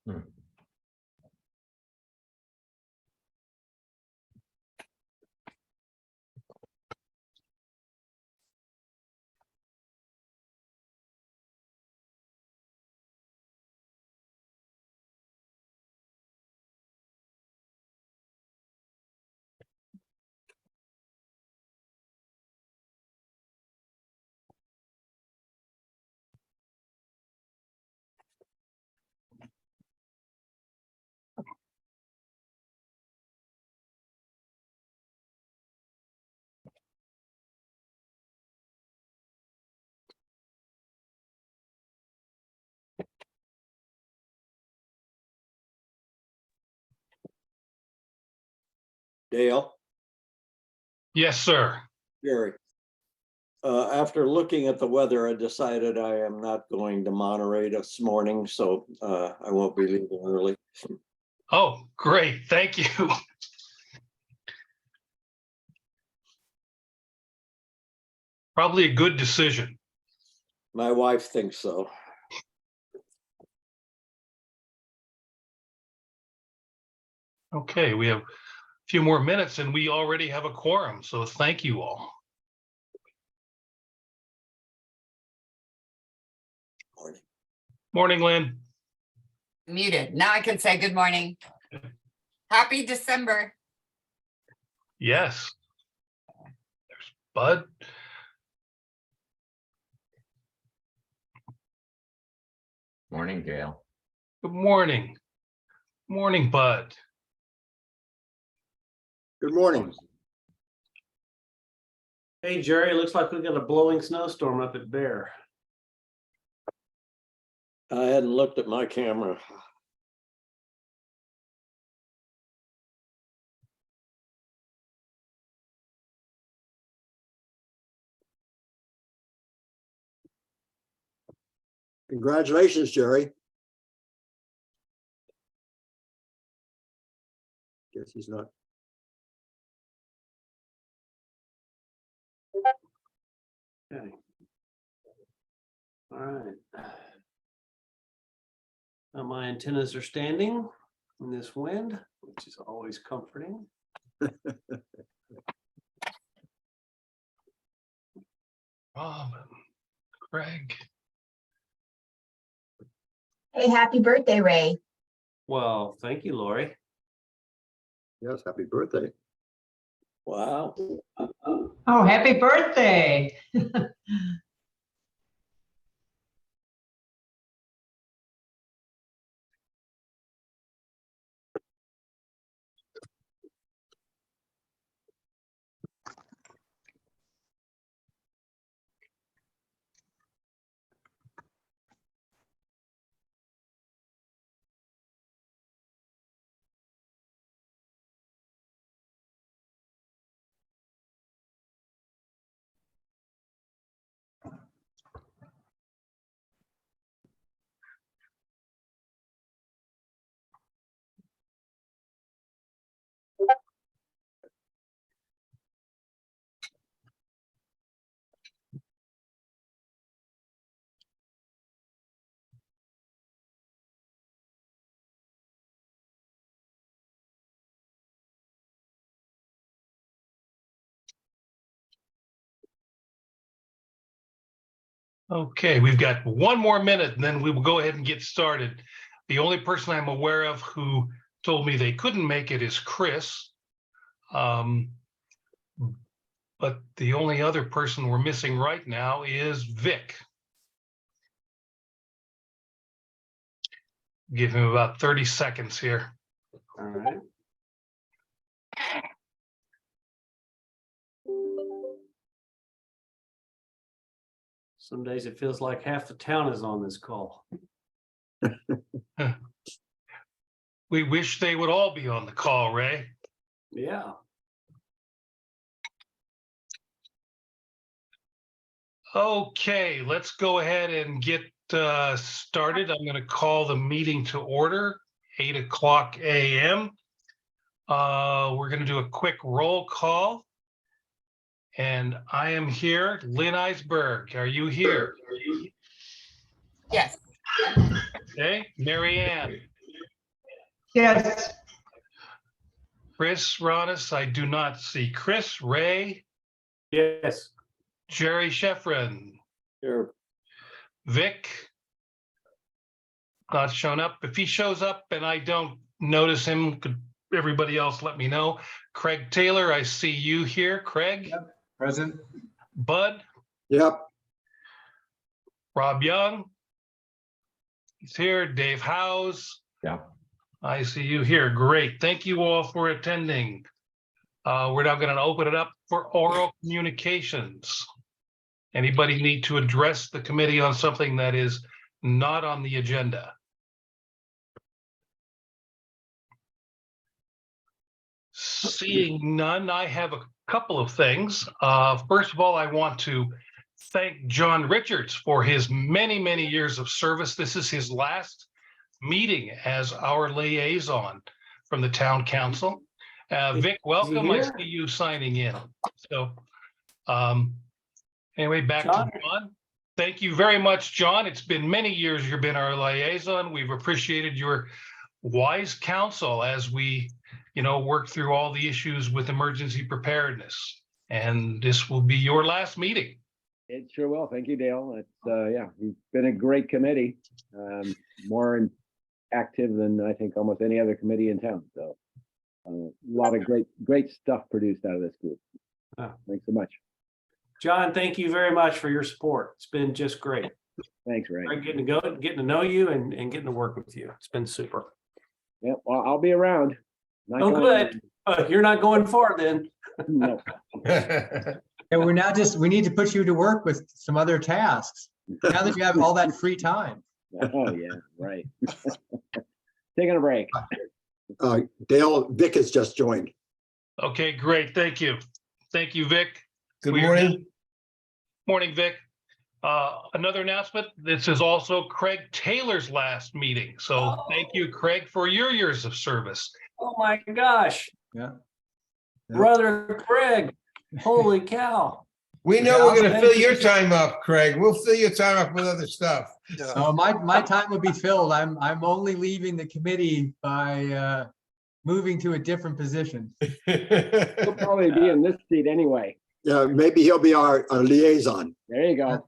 Hmm. Dale, Yes, sir. Gary. After looking at the weather, I decided I am not going to moderate this morning, so I won't be leaving early. Oh, great. Thank you. Probably a good decision. My wife thinks so. Okay, we have a few more minutes and we already have a quorum, so thank you all. Morning. Morning, Lynn. Muted. Now I can say good morning. Happy December. Yes. There's Bud. Morning, Gail. Good morning. Morning, Bud. Good morning. Hey, Jerry, looks like we got a blowing snowstorm up at Bear. I hadn't looked at my camera. Congratulations, Jerry. Guess he's not. Okay. All right. Now my antennas are standing in this wind, which is always comforting. Robin. Craig. Hey, happy birthday, Ray. Well, thank you, Lori. Yes, happy birthday. Wow. Oh, happy birthday. Okay, we've got one more minute and then we will go ahead and get started. The only person I'm aware of who told me they couldn't make it is Chris. But the only other person we're missing right now is Vic. Give him about 30 seconds here. All right. Some days it feels like half the town is on this call. We wish they would all be on the call, Ray. Yeah. Okay, let's go ahead and get started. I'm going to call the meeting to order, 8:00 a.m. We're going to do a quick roll call. And I am here. Lynn Eisberg, are you here? Yes. Okay, Mary Ann, Yes. Chris Ronis, I do not see. Chris, Ray, Yes. Jerry Sheffrin, Here, Vic, not shown up. If he shows up and I don't notice him, could everybody else let me know? Craig Taylor, I see you here. Craig, Present. Bud, Yep. Rob Young, he's here. Dave Howes, Yeah. I see you here. Great. Thank you all for attending. We're now going to open it up for oral communications. Anybody need to address the committee on something that is not on the agenda? Seeing none, I have a couple of things. First of all, I want to thank John Richards for his many, many years of service. This is his last meeting as our liaison from the town council. Vic, welcome. I here? see you signing in. So anyway, back John? to John. Thank you very much, John. It's been many years you've been our liaison. We've appreciated your wise counsel as we, work through all the issues with emergency preparedness. And this will be your last meeting. It sure will. Thank you, Dale. It's yeah, you've been a great committee. More active than I think almost any other committee in town. So a lot of great stuff produced out of this group. Thanks so much. John, thank you very much for your support. It's been just great. Thanks, Ray. Great getting to know you and getting to work with you. It's been super. Yeah, well, I'll be around. Not Oh, going good. You're not going far then. No. And we need to put you to work with some other tasks. Now that you have all that free time. Oh, yeah, right. Taking a break. Dale, Vic has just joined. Okay, great. Thank you. Thank you, Vic. Good We are morning. done. Morning, Vic. Another announcement, this is also Craig Taylor's last meeting. So thank you, Craig, for your years of service. Oh my gosh. Yeah. Yeah. Brother Craig, holy cow. We know we're gonna Thank fill you. your time up, Craig. We'll fill your time up with other stuff. So my time will be filled. I'm only leaving the committee by moving to a different position. He'll probably be in this seat anyway. Yeah, maybe he'll be our liaison. There you go.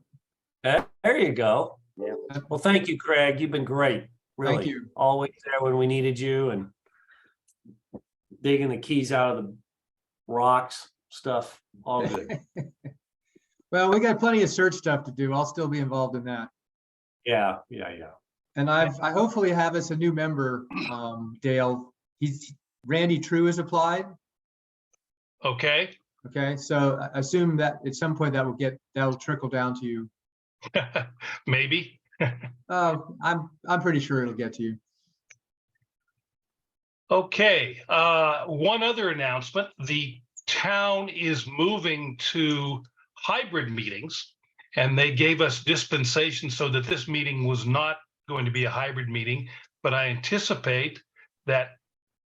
There you go. Yeah. Well, thank you, Craig. You've been great. Really. Thank you. Always there when we needed you and digging the keys out of the rocks, stuff, all good. Well, we got plenty of search stuff to do. I'll still be involved in that. Yeah. And I hopefully have us a new member, Dale. Randy True has applied. Okay. Okay, so I assume that at some point that'll trickle down to you. Maybe. I'm pretty sure it'll get to you. Okay, one other announcement. The town is moving to hybrid meetings, and they gave us dispensation so that this meeting was not going to be a hybrid meeting, but I anticipate that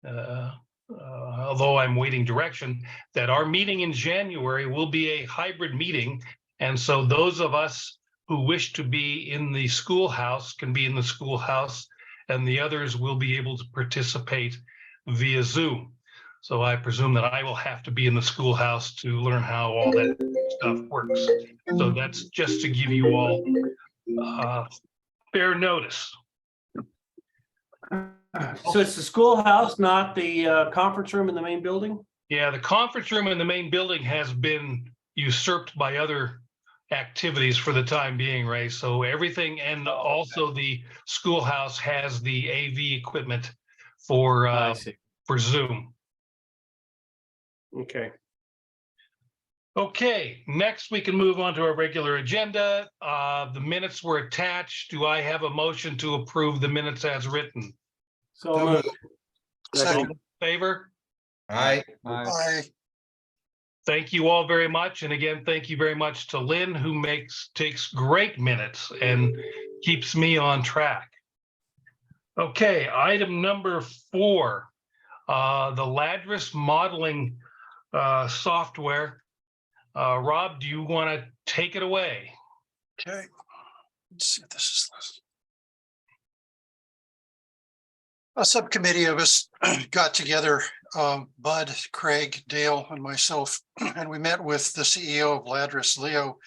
although I'm waiting direction, that our meeting in January will be a hybrid meeting. And so those of us who wish to be in the schoolhouse can be in the schoolhouse, and the others will be able to participate via Zoom. So I presume that I will have to be in the schoolhouse to learn how all that stuff works. So that's just to give you all fair notice. So it's the schoolhouse, not the conference room in the main building? Yeah, the conference room in the main building has been usurped by other activities for the time being, Ray. So everything, and also the schoolhouse has the AV equipment for I see. Zoom. Okay. Okay, next we can move on to our regular agenda. The minutes were attached. Do I have a motion to approve the minutes as written? So moved. All in favor? Aye. Thank you all very much. And again, thank you very much to Lynn, who takes great minutes and keeps me on track. Okay, item number 4, the Ladris modeling software. Rob, do you want to take it away? Okay, let's see if this is A subcommittee of us got together, Bud, Craig, Dale, and myself, and we met with the CEO of Ladris, Leo,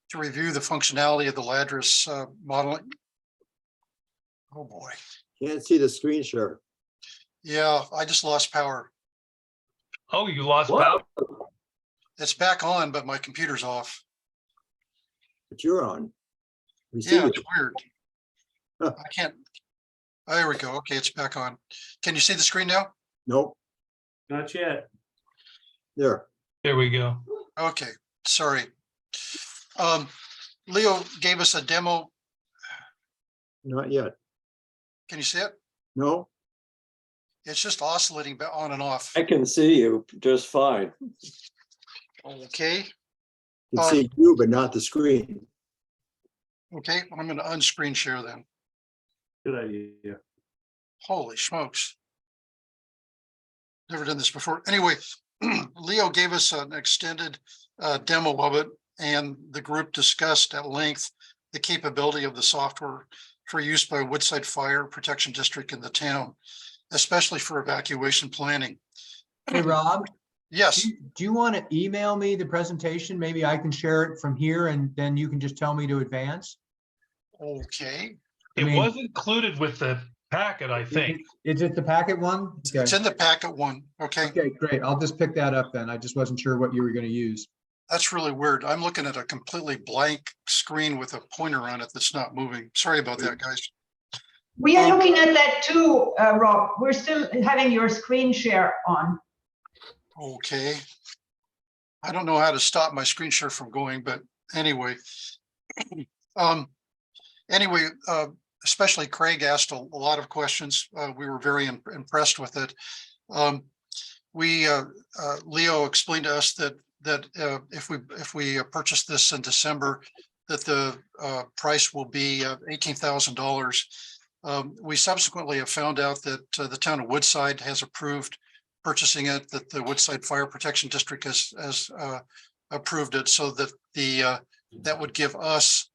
to review the functionality of the Ladris modeling. Oh, boy. Can't see the screen share. Yeah, I just lost power. Oh, you lost What? power? It's back on, but my computer's off. But you're on. We see Yeah, you. it's weird. I can't. Oh, there we go. Okay, it's back on. Can you see the screen now? Nope, Not yet. there. There we go. Okay, sorry. Leo gave us a demo. Not yet. Can you see it? No, It's just oscillating on and off. I can see you just fine. Okay, can see you, but not the screen. okay, I'm gonna unscreen share then. Good idea. Holy smokes. Never done this before. Anyway, Leo gave us an extended demo of it, and the group discussed at length the capability of the software for use by Woodside Fire Protection District in the town, especially for evacuation planning. Hey, Rob, Yes, do you want to email me the presentation? Maybe I can share it from here and then you can just tell me to advance. okay. I It mean- was included with the packet, I think. Is it the packet one? Okay. It's in the packet one. Okay, Okay, great. I'll just pick that up then. I just wasn't sure what you were going to use. that's really weird. I'm looking at a completely blank screen with a pointer on it that's not moving. Sorry about that, guys. We are looking at that too, Rob. We're still having your screen share on. Okay. I don't know how to stop my screen share from going, but anyway. Anyway, especially Craig asked a lot of questions. We were very impressed with it. Leo explained to us that if we purchase this in December, that the price will be $18,000. We subsequently have found out that the town of Woodside has approved purchasing it, that the Woodside Fire Protection District has approved it, so that that would give us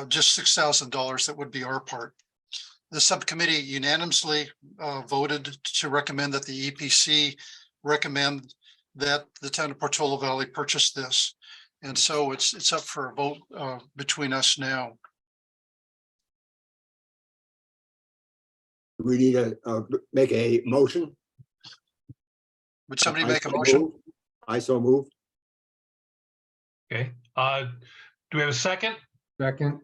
just $6,000. That would be our part. The subcommittee unanimously voted to recommend that the EPC recommend that the town of Portola Valley purchase this. And so it's up for a vote between us now. We need to make a motion. Would somebody I make a so motion? move. I so move. Okay. Do we have a second? Second.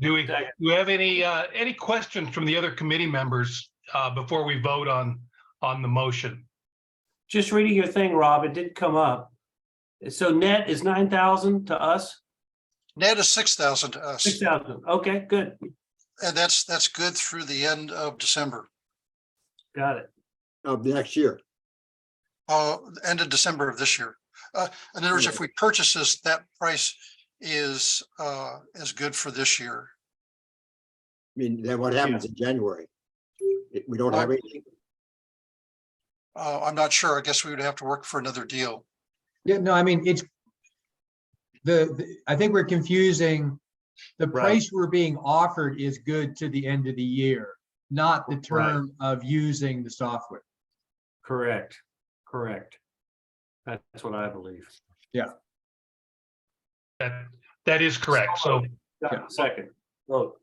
Do we have any questions from the other committee members before we vote on the motion? Just reading your thing, Rob, it did come up. So net is 9,000 to us? Net is 6,000 to us, 6,000. Okay, good. and that's good through the end of December. Got it. Of the next year. End of December of this year. In other words, if we purchase this, that price is good for this year. I mean, then what happens in January? We don't have anything. I'm not sure. I guess we would have to work for another deal. Yeah, no, I mean, it's I think we're confusing. The Right. price we're being offered is good to the end of the year, not the term of using the software. Correct. Correct. That's what I believe. That is correct. So, Yeah, second. Vote.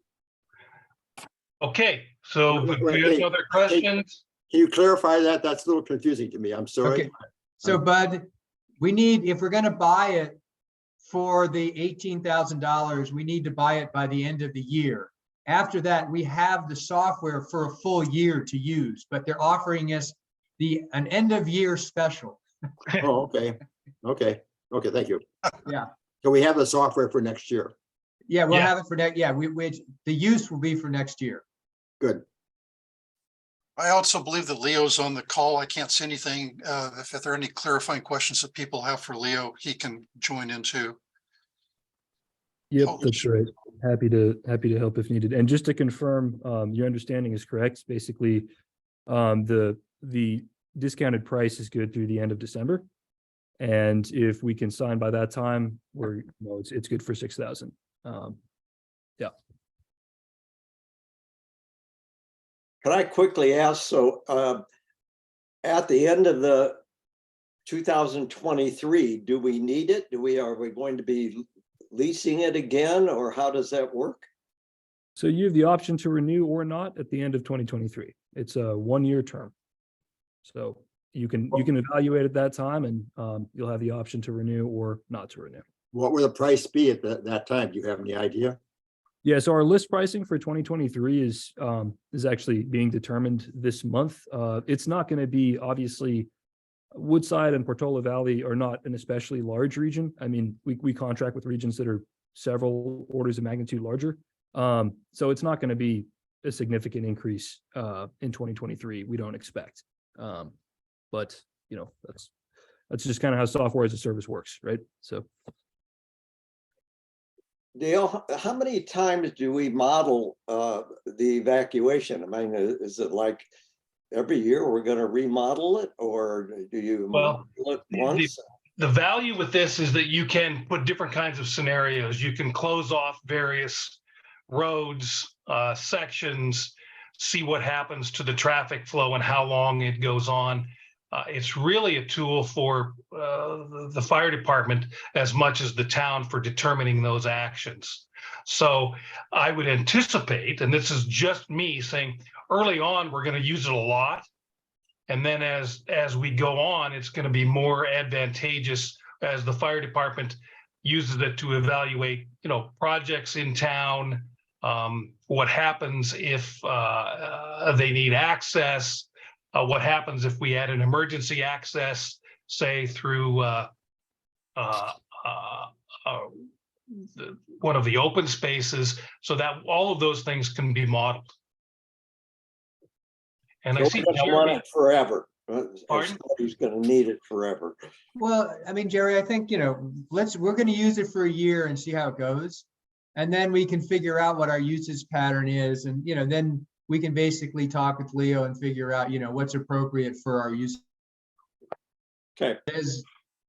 okay, so do we have other questions? Can you clarify that? That's a little confusing to me. I'm sorry. Okay. So Bud, we need, if we're gonna buy it for the $18,000, we need to buy it by the end of the year. After that, we have the software for a full year to use, but they're offering us an end of year special. Oh, okay. Okay. Okay, thank you. Yeah. So we have the software for next year. Yeah, we'll Yeah. have it for next, yeah, the use will be for next year. Good. I also believe that Leo's on the call. I can't see anything. If there are any clarifying questions that people have for Leo, he can join in too. Yep, Holy that's right. Happy to help if needed. And just to confirm, your understanding is correct. Basically, the discounted price is good through the end of December. And if we can sign by that time, it's good for 6,000. Could I quickly ask, so at the end of the 2023, do we need it? Are we going to be leasing it again, or how does that work? So you have the option to renew or not at the end of 2023. It's a 1-year term. So you can evaluate at that time, and you'll have the option to renew or not to renew. What will the price be at that time? Do you have any idea? Yeah, so our list pricing for 2023 is actually being determined this month. It's not going to be, obviously, Woodside and Portola Valley are not an especially large region. I mean, we contract with regions that are several orders of magnitude larger. So it's not going to be a significant increase in 2023. We don't expect. But that's just kind of how software as a service works, right? So. Dale, how many times do we model the evacuation? I mean, is it like every year we're going to remodel it, or do you model it once? The value with this is that you can put different kinds of scenarios. You can close off various roads, sections, see what happens to the traffic flow and how long it goes on. It's really a tool for the fire department as much as the town for determining those actions. So I would anticipate, and this is just me saying, early on, we're going to use it a lot. And then as we go on, it's going to be more advantageous as the fire department uses it to evaluate, projects in town, what happens if they need access, what happens if we add an emergency access, say through one of the open spaces, so that all of those things can be modeled. And I see Jeremy, want it forever. Pardon? Somebody's going to need it forever. Well, I mean, Jerry, I think, we're going to use it for a year and see how it goes. And then we can figure out what our usage pattern is. And, then we can basically talk with Leo and figure out, what's appropriate for our use. Okay.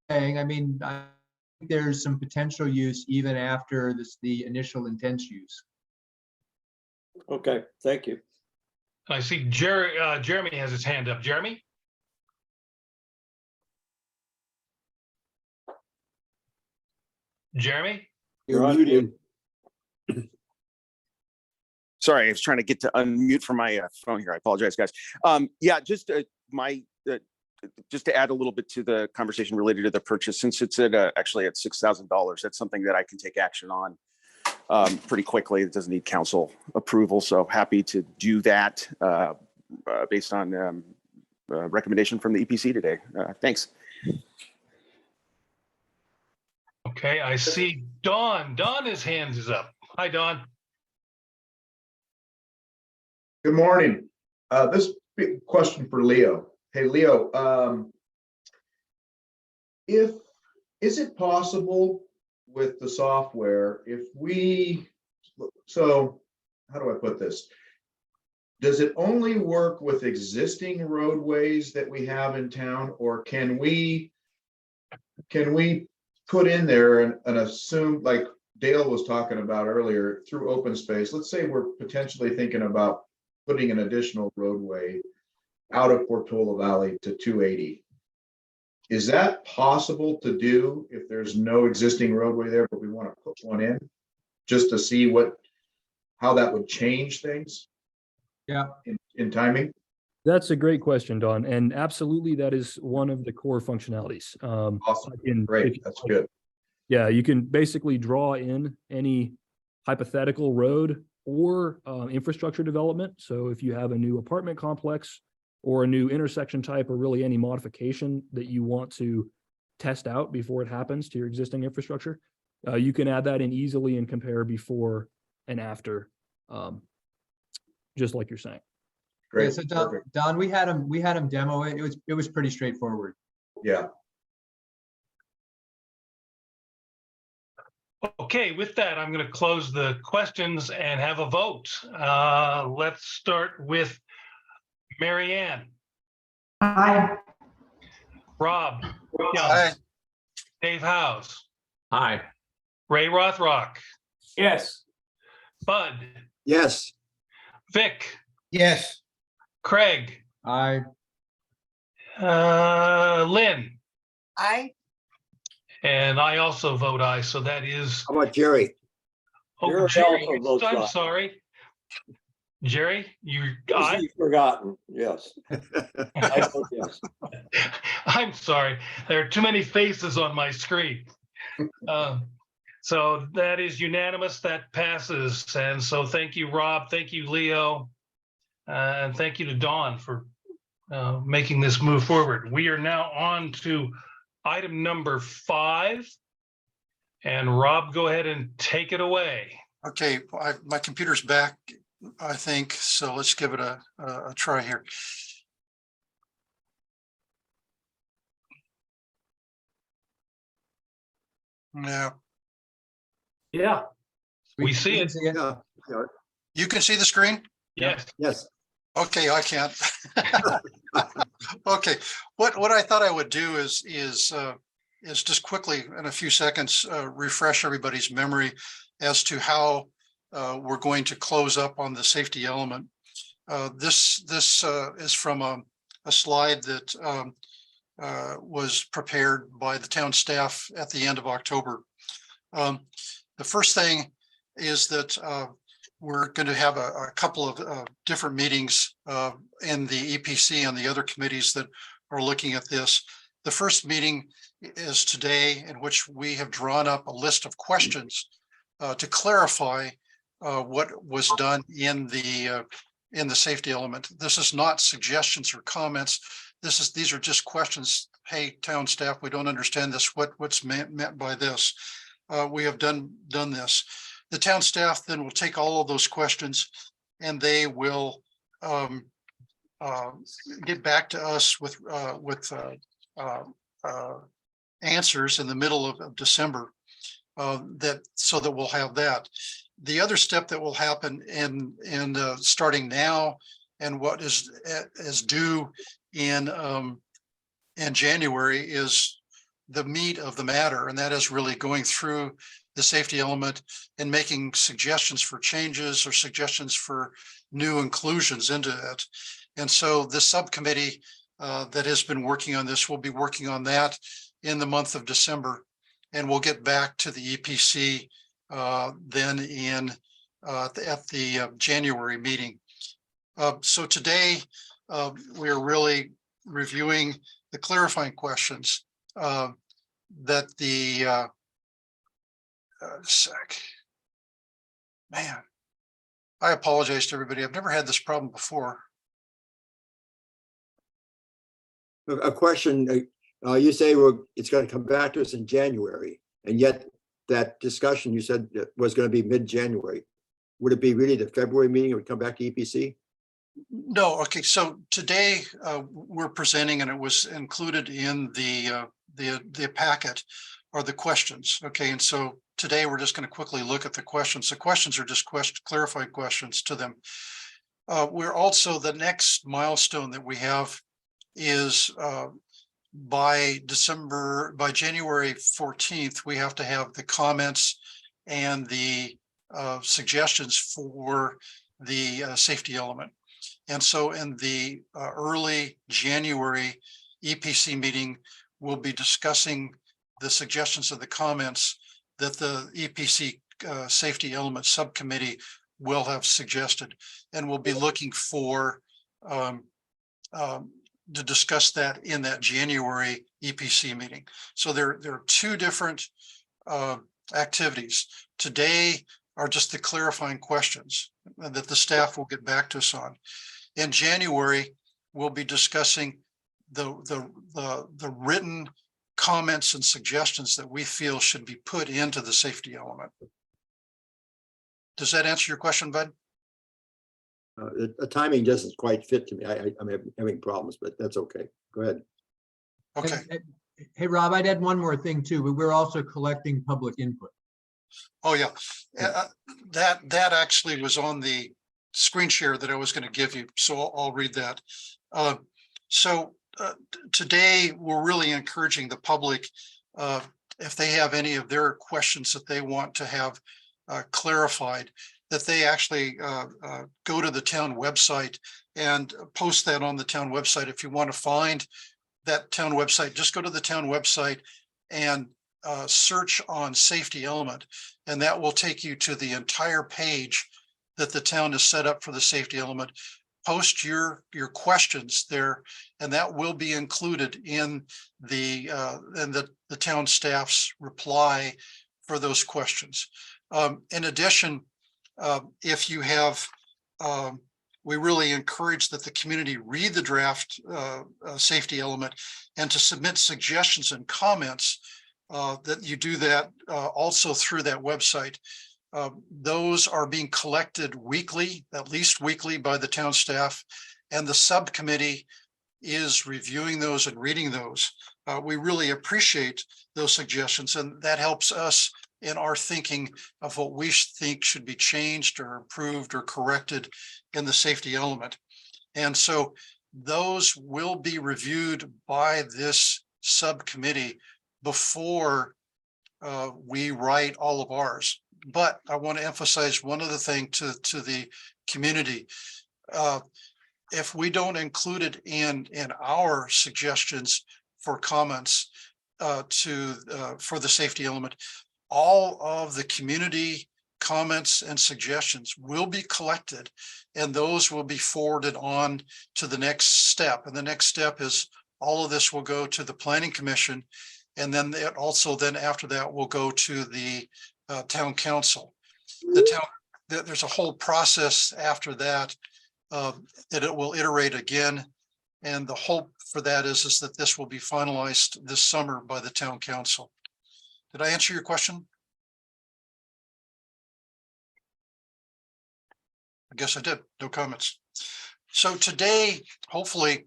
I mean, I think there's some potential use even after the initial intense use. Okay, thank you. I see Jeremy has his hand up. Jeremy? Jeremy? You're on mute. Sorry, I was trying to get to unmute from my phone here. I apologize, guys. Yeah, just to add a little bit to the conversation related to the purchase, since it's actually at $6,000, that's something that I can take action on pretty quickly. It doesn't need council approval, so happy to do that based on recommendation from the EPC today. Thanks. Okay, I see Don. His hand is up. Hi, Don. Good morning. This big question for Leo. Hey, Leo, is it possible with the software so how do I put this? Does it only work with existing roadways that we have in town, or can we put in there and assume, like Dale was talking about earlier, through open space? Let's say we're potentially thinking about putting an additional roadway out of Portola Valley to 280. Is that possible to do if there's no existing roadway there, but we want to put one in, just to see how that would change things? Yeah. In timing? That's a great question, Don. And absolutely, that is one of the core functionalities. Awesome. Great. That's good. Yeah, you can basically draw in any hypothetical road or infrastructure development. So if you have a new apartment complex or a new intersection type, or really any modification that you want to test out before it happens to your existing infrastructure, you can add that in easily and compare before and after, just like you're saying. Great. Yeah, so Don, we had him demo it. It was pretty straightforward. Yeah. Okay, with that, I'm going to close the questions and have a vote. Let's start with Mary Ann. Aye. Rob. Aye. Dave House. Hi. Ray Rothrock. Yes. Bud. Yes. Vic. Yes. Craig, I, Lynn, I, and I also vote aye. So that is, How about Jerry? oh, Jerry Jerry, also votes I'm aye. sorry. Jerry, you, Is aye? he forgotten? Yes. I vote yes. I'm sorry. There are too many faces on my screen. So that is unanimous. That passes. And so thank you, Rob. Thank you, Leo. And thank you to Dawn for making this move forward. We are now on to item number 5. And Rob, go ahead and take it away. Okay, my computer's back, I think, so let's give it a try here. No, Yeah. We see it. Yeah, yeah, you can see the screen? Yes. yes. Okay, I can't. Okay, what I thought I would do is just quickly in a few seconds refresh everybody's memory as to how we're going to close up on the safety element. This is from a slide that was prepared by the town staff at the end of October. The first thing is that we're going to have a couple of different meetings in the EPC and the other committees that are looking at this. The first meeting is today, in which we have drawn up a list of questions to clarify what was done in the safety element. This is not suggestions or comments. These are just questions. Hey, town staff, we don't understand this. What's meant by this? We have done this. The town staff then will take all of those questions and they will get back to us with answers in the middle of December. So that we'll have that. The other step that will happen in starting now and what is due in January is the meat of the matter, and that is really going through the safety element and making suggestions for changes or suggestions for new inclusions into it. And so the subcommittee that has been working on this will be working on that in the month of December, and we'll get back to the EPC then at the January meeting. So today we are really reviewing the clarifying questions that the man, I apologize to everybody. I've never had this problem before. A question, you say it's going to come back to us in January, and yet that discussion you said was going to be mid-January. Would it be really the February meeting? It would come back to EPC? No, okay. So today we're presenting, and it was included in the packet, are the questions. Okay, and so today we're just going to quickly look at the questions. The questions are just clarifying questions to them. We're also, the next milestone that we have is by January 14th, we have to have the comments and the suggestions for the safety element. And so in the early January EPC meeting, we'll be discussing the suggestions of the comments that the EPC safety element subcommittee will have suggested. And we'll be looking for to discuss that in that January EPC meeting. So there are two different activities. Today are just the clarifying questions that the staff will get back to us on. In January, we'll be discussing the written comments and suggestions that we feel should be put into the safety element. Does that answer your question, Bud? The timing doesn't quite fit to me. I'm having problems, but that's okay. Go ahead. Okay. Hey, Rob, I'd add one more thing too. We're also collecting public input. Oh, yeah. That actually was on the screen share that I was going to give you. So I'll read that. Today, we're really encouraging the public, if they have any of their questions that they want to have clarified, that they actually go to the town website and post that on the town website. If you want to find that town website, just go to the town website and search on safety element, and that will take you to the entire page that the town has set up for the safety element. Post your questions there, and that will be included in the town staff's reply for those questions. In addition, if you have, we really encourage that the community read the draft safety element and to submit suggestions and comments, that you do that also through that website. Those are being collected weekly, at least weekly, by the town staff, and the subcommittee is reviewing those and reading those. We really appreciate those suggestions, and that helps us in our thinking of what we think should be changed or improved or corrected in the safety element. And so those will be reviewed by this subcommittee before we write all of ours. But I want to emphasize one other thing to the community. If we don't include it in our suggestions for comments for the safety element, all of the community comments and suggestions will be collected, and those will be forwarded on to the next step. And the next step is all of this will go to the Planning Commission, and then it also then after that will go to the town council. There's a whole process after that that it will iterate again, and the hope for that is that this will be finalized this summer by the town council. Did I answer your question? I guess I did. No comments. So today, hopefully,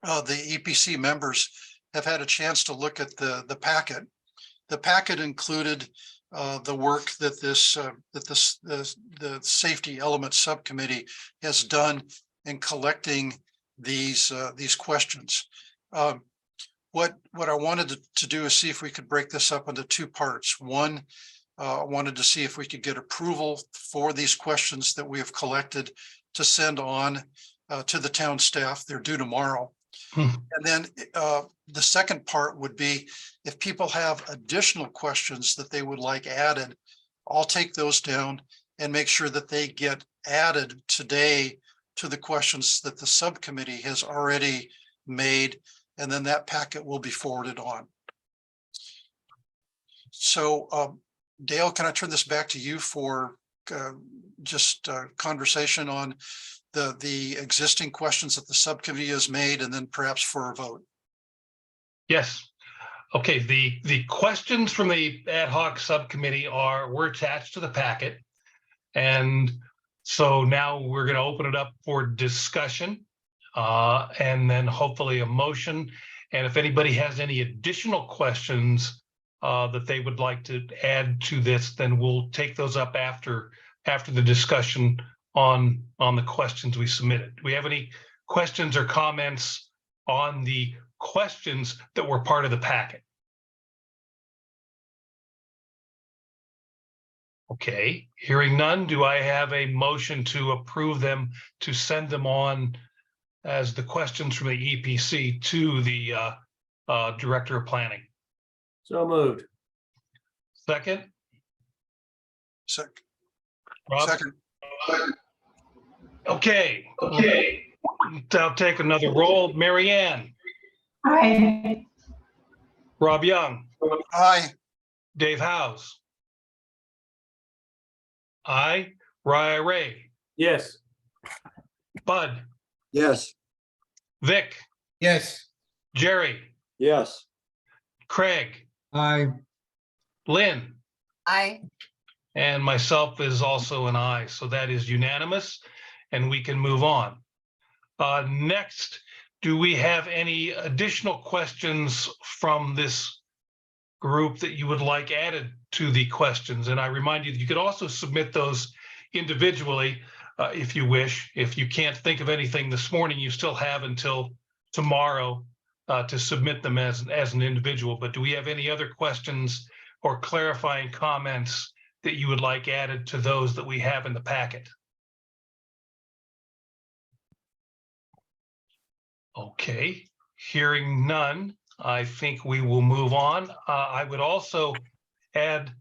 the EPC members have had a chance to look at the packet. The packet included the work that the safety element subcommittee has done in collecting these questions. What I wanted to do is see if we could break this up into two parts. One, I wanted to see if we could get approval for these questions that we have collected to send on to the town staff. They're due tomorrow. And then the second part would be if people have additional questions that they would like added, I'll take those down and make sure that they get added today to the questions that the subcommittee has already made, and then that packet will be forwarded on. So Dale, can I turn this back to you for just conversation on the existing questions that the subcommittee has made, and then perhaps for a vote? Yes. Okay, the questions from the ad hoc subcommittee were attached to the packet. And so now we're going to open it up for discussion and then hopefully a motion. And if anybody has any additional questions that they would like to add to this, then we'll take those up after the discussion on the questions we submitted. Do we have any questions or comments on the questions that were part of the packet? Okay, hearing none, do I have a motion to approve them, to send them on as the questions from the EPC to the Director of Planning? So moved. Second? Second. Rob? Second. Okay. I'll take another roll. Mary Ann? Aye. Rob Young? Aye. Dave Howes? Aye. Raya Ray? Yes. Bud? Yes. Vic? Yes. Jerry? Yes. Craig? Aye. Lynn? Aye. And myself is also an aye, so that is unanimous, and we can move on. Next, do we have any additional questions from this group that you would like added to the questions? And I remind you that you could also submit those individually if you wish. If you can't think of anything this morning, you still have until tomorrow to submit them as an individual. But do we have any other questions or clarifying comments that you would like added to those that we have in the packet? Okay, hearing none, I think we will move on. I would also add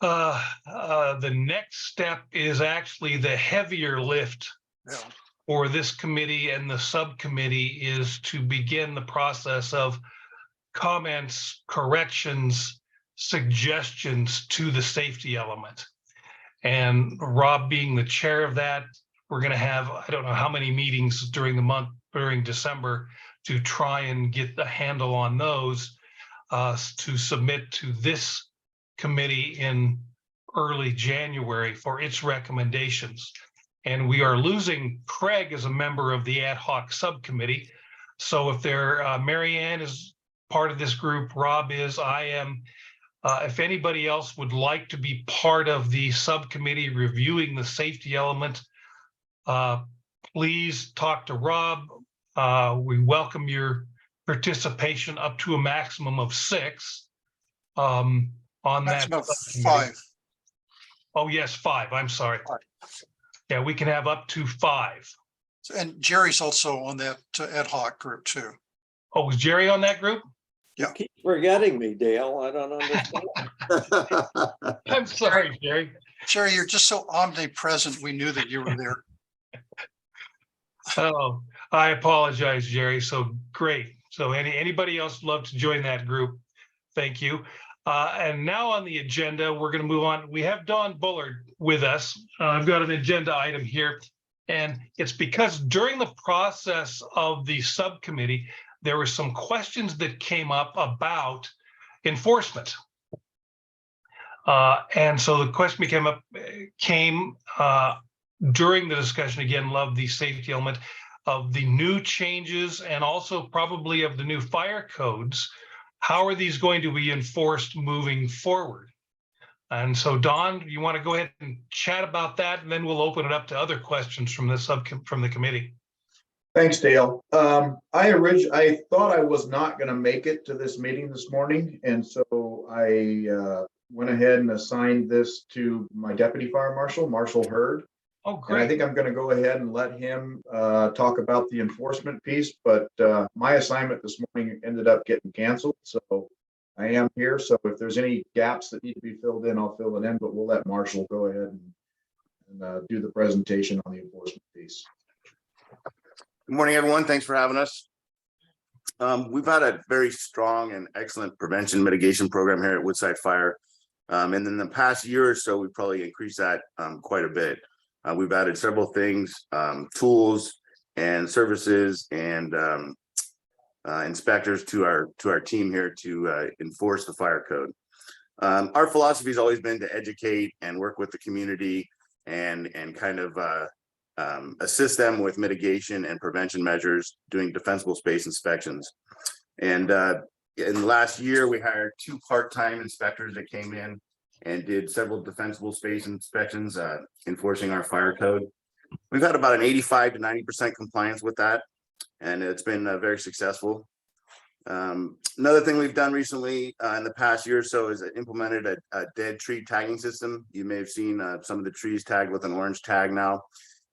the next step is actually the heavier lift for this committee and the subcommittee is to begin the process of comments, corrections, suggestions to the safety element. And Rob being the chair of that, we're going to have, I don't know how many meetings during the month, during December, to try and get the handle on those to submit to this committee in early January for its recommendations. And we are losing Craig as a member of the ad hoc subcommittee. So if Mary Ann is part of this group, Rob is, I am. If anybody else would like to be part of the subcommittee reviewing the safety element, please talk to Rob. We welcome your participation up to a maximum of 6 on Maximum that. of 5. Oh, yes, 5. I'm sorry. Yeah, we can have up to 5. And Jerry's also on that ad hoc group too. Oh, was Jerry on that group? You keep forgetting me, Dale. I don't understand. I'm sorry, Jerry. Jerry, you're just so omnipresent. We knew that you were there. Oh, I apologize, Jerry. So great. So anybody else love to join that group? Thank you. And now on the agenda, we're going to move on. We have Dawn Bullard with us. I've got an agenda item here, and it's because during the process of the subcommittee, there were some questions that came up about enforcement. And so the question came during the discussion, again, love the safety element of the new changes and also probably of the new fire codes. How are these going to be enforced moving forward? And so Don, you want to go ahead and chat about that, and then we'll open it up to other questions from the committee. Thanks, Dale. I thought I was not going to make it to this meeting this morning, and so I went ahead and assigned this to my deputy fire marshal, Marshal Hurd. Oh, And I great. think I'm going to go ahead and let him talk about the enforcement piece, but my assignment this morning ended up getting canceled, so I am here. So if there's any gaps that need to be filled in, I'll fill it in, but we'll let Marshall go ahead and do the presentation on the enforcement piece. Good morning, everyone. Thanks for having us. We've had a very strong and excellent prevention mitigation program here at Woodside Fire. And in the past year or so, we've probably increased that quite a bit. We've added several things, tools and services and inspectors to our team here to enforce the fire code. Our philosophy has always been to educate and work with the community and kind of assist them with mitigation and prevention measures, doing defensible space inspections. And in the last year, we hired 2 part-time inspectors that came in and did several defensible space inspections, enforcing our fire code. We've had about an 85 to 90% compliance with that, and it's been very successful. Another thing we've done recently in the past year or so is implemented a dead tree tagging system. You may have seen some of the trees tagged with an orange tag now.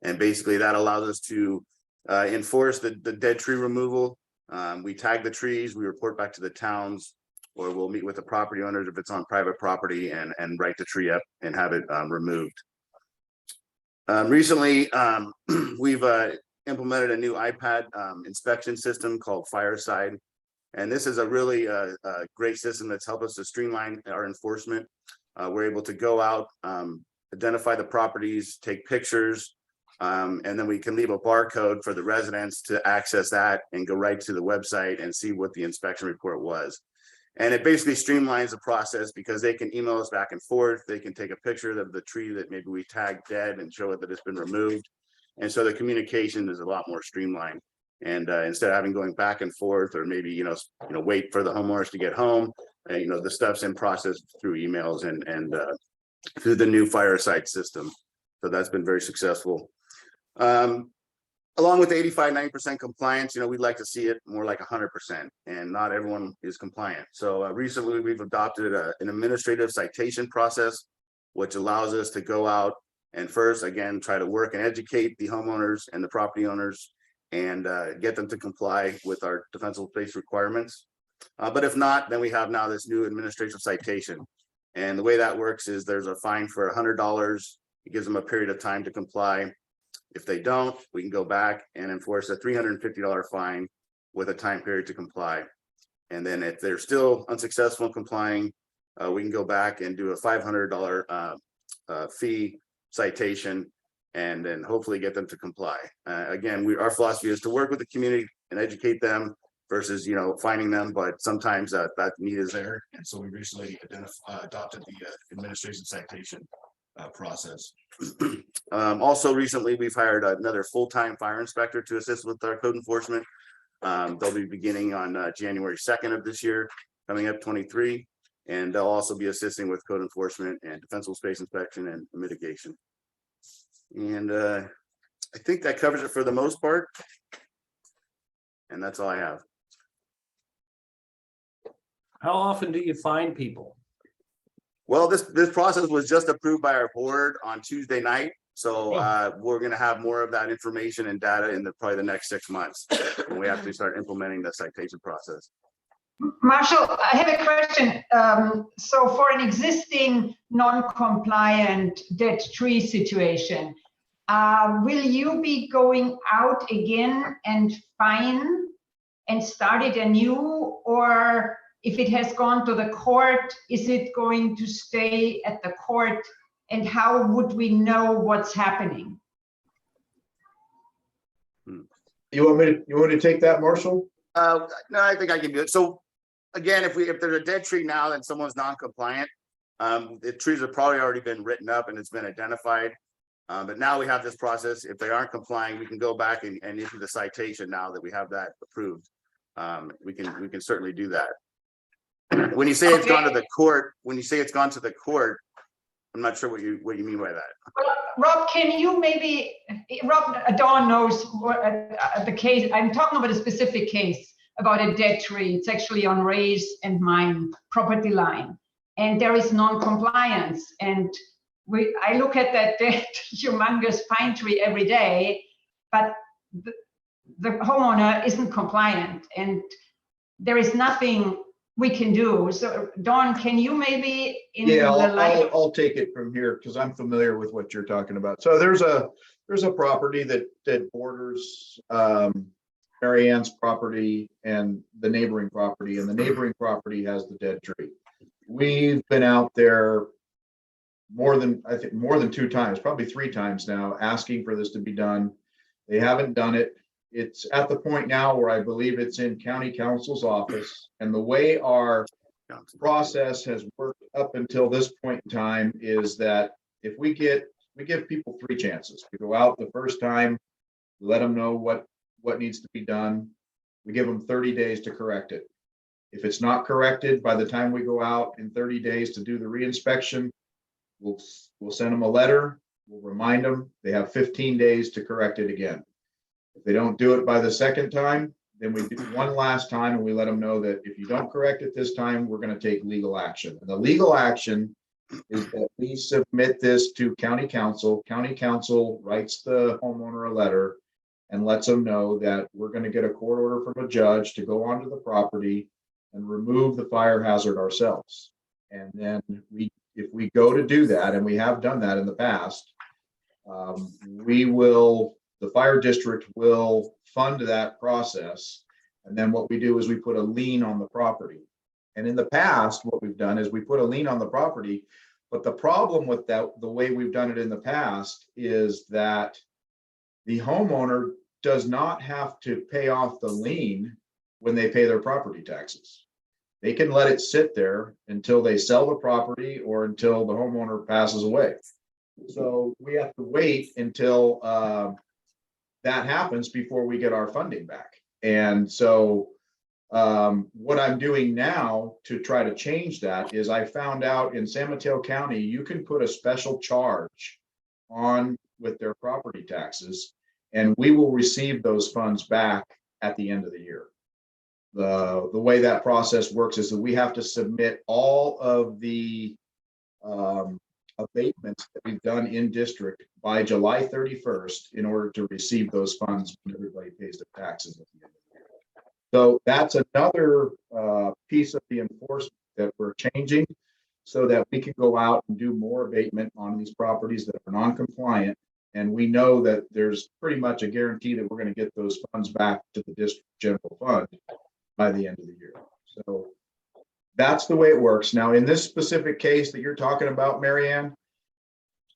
And basically that allows us to enforce the dead tree removal. We tag the trees, we report back to the towns, or we'll meet with the property owners if it's on private property and write the tree up and have it removed. Recently, we've implemented a new iPad inspection system called Fireside. And this is a really great system that's helped us to streamline our enforcement. We're able to go out, identify the properties, take pictures, and then we can leave a barcode for the residents to access that and go right to the website and see what the inspection report was. And it basically streamlines the process because they can email us back and forth. They can take a picture of the tree that maybe we tagged dead and show it that it's been removed. And so the communication is a lot more streamlined. And instead of having going back and forth, or maybe wait for the homeowners to get home, the stuff's in process through emails and through the new Fireside system. So that's been very successful. Along with 85-90% compliance, we'd like to see it more like 100%, and not everyone is compliant. So recently we've adopted an administrative citation process which allows us to go out and first, again, try to work and educate the homeowners and the property owners and get them to comply with our defensible space requirements. But if not, then we have now this new administrative citation. And the way that works is there's a fine for $100. It gives them a period of time to comply. If they don't, we can go back and enforce a $350 fine with a time period to comply. And then if they're still unsuccessful in complying, we can go back and do a $500 fee citation and then hopefully get them to comply. Again, our philosophy is to work with the community and educate them versus, finding them, but sometimes that need is there. And so we recently adopted the administration citation process. Also recently, we've hired another full-time fire inspector to assist with our code enforcement. They'll be beginning on January 2nd of this year, coming up 23. And they'll also be assisting with code enforcement and defensible space inspection and mitigation. And I think that covers it for the most part. And that's all I have. How often do you find people? Well, this process was just approved by our board on Tuesday night. So we're going to have more of that information and data in probably the next 6 months when we actually start implementing the citation process. Marshall, I have a question. So for an existing non-compliant dead tree situation, will you be going out again and fine and start it anew? Or if it has gone to the court, is it going to stay at the court? And how would we know what's happening? You want me to take that, Marshall? No, I think I can do it. So again, if there's a dead tree now and someone's non-compliant, the trees have probably already been written up and it's been identified. But now we have this process. If they aren't complying, we can go back and issue the citation now that we have that approved. We can certainly do that. When you say it's gone to the court, I'm not sure what you mean by that. Rob, can you maybe, Dawn knows what the case, I'm talking about a specific case about a dead tree. It's actually on Ray's and mine property line. And there is non-compliance. And I look at that dead humongous pine tree every day, but the homeowner isn't compliant and there is nothing we can do. So Dawn, can you maybe I'll take it from here because I'm familiar with what you're talking about. So there's a property that borders Mary Ann's property and the neighboring property, and the neighboring property has the dead tree. We've been out there more than 2 times, probably 3 times now, asking for this to be done. They haven't done it. It's at the point now where I believe it's in county council's office, and the way our process has worked up until this point in time is that if we give people 3 chances. We go out the first time, we let them know what needs to be done. We give them 30 days to correct it. If it's not corrected by the time we go out in 30 days to do the reinspection, we'll send them a letter. We'll remind them they have 15 days to correct it again. If they don't do it by the second time, then we do one last time and we let them know that if you don't correct it this time, we're going to take legal action. And the legal action is that we submit this to county council. County council writes the homeowner a letter and lets them know that we're going to get a court order from a judge to go onto the property and remove the fire hazard ourselves. And then if we go to do that, and we have done that in the past, the fire district will fund that process. And then what we do is we put a lien on the property. And in the past, what we've done is we put a lien on the property. But the problem with that, the way we've done it in the past, is that the homeowner does not have to pay off the lien when they pay their property taxes. They can let it sit there until they sell the property or until the homeowner passes away. So we have to wait until that happens before we get our funding back. And so what I'm doing now to try to change that is I found out in San Mateo County, you can put a special charge on with their property taxes, and we will receive those funds back at the end of the year. The way that process works is that we have to submit all of the abatements that we've done in district by July 31st in order to receive those funds when everybody pays their taxes at the end of the year. So that's another piece of the enforcement that we're changing so that we can go out and do more abatement on these properties that are non-compliant. And we know that there's pretty much a guarantee that we're going to get those funds back to the district general fund by the end of the year. So that's the way it works. Now, in this specific case that you're talking about, Marianne,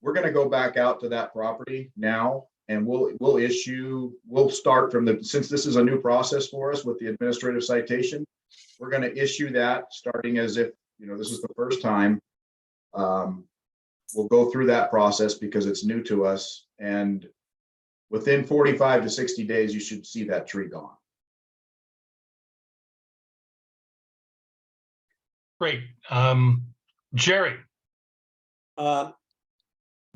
we're going to go back out to that property now, and we'll start from since this is a new process for us with the administrative citation, we're going to issue that starting as if, this is the first time. We'll go through that process because it's new to us, and within 45 to 60 days, you should see that tree gone. Great. Jerry. I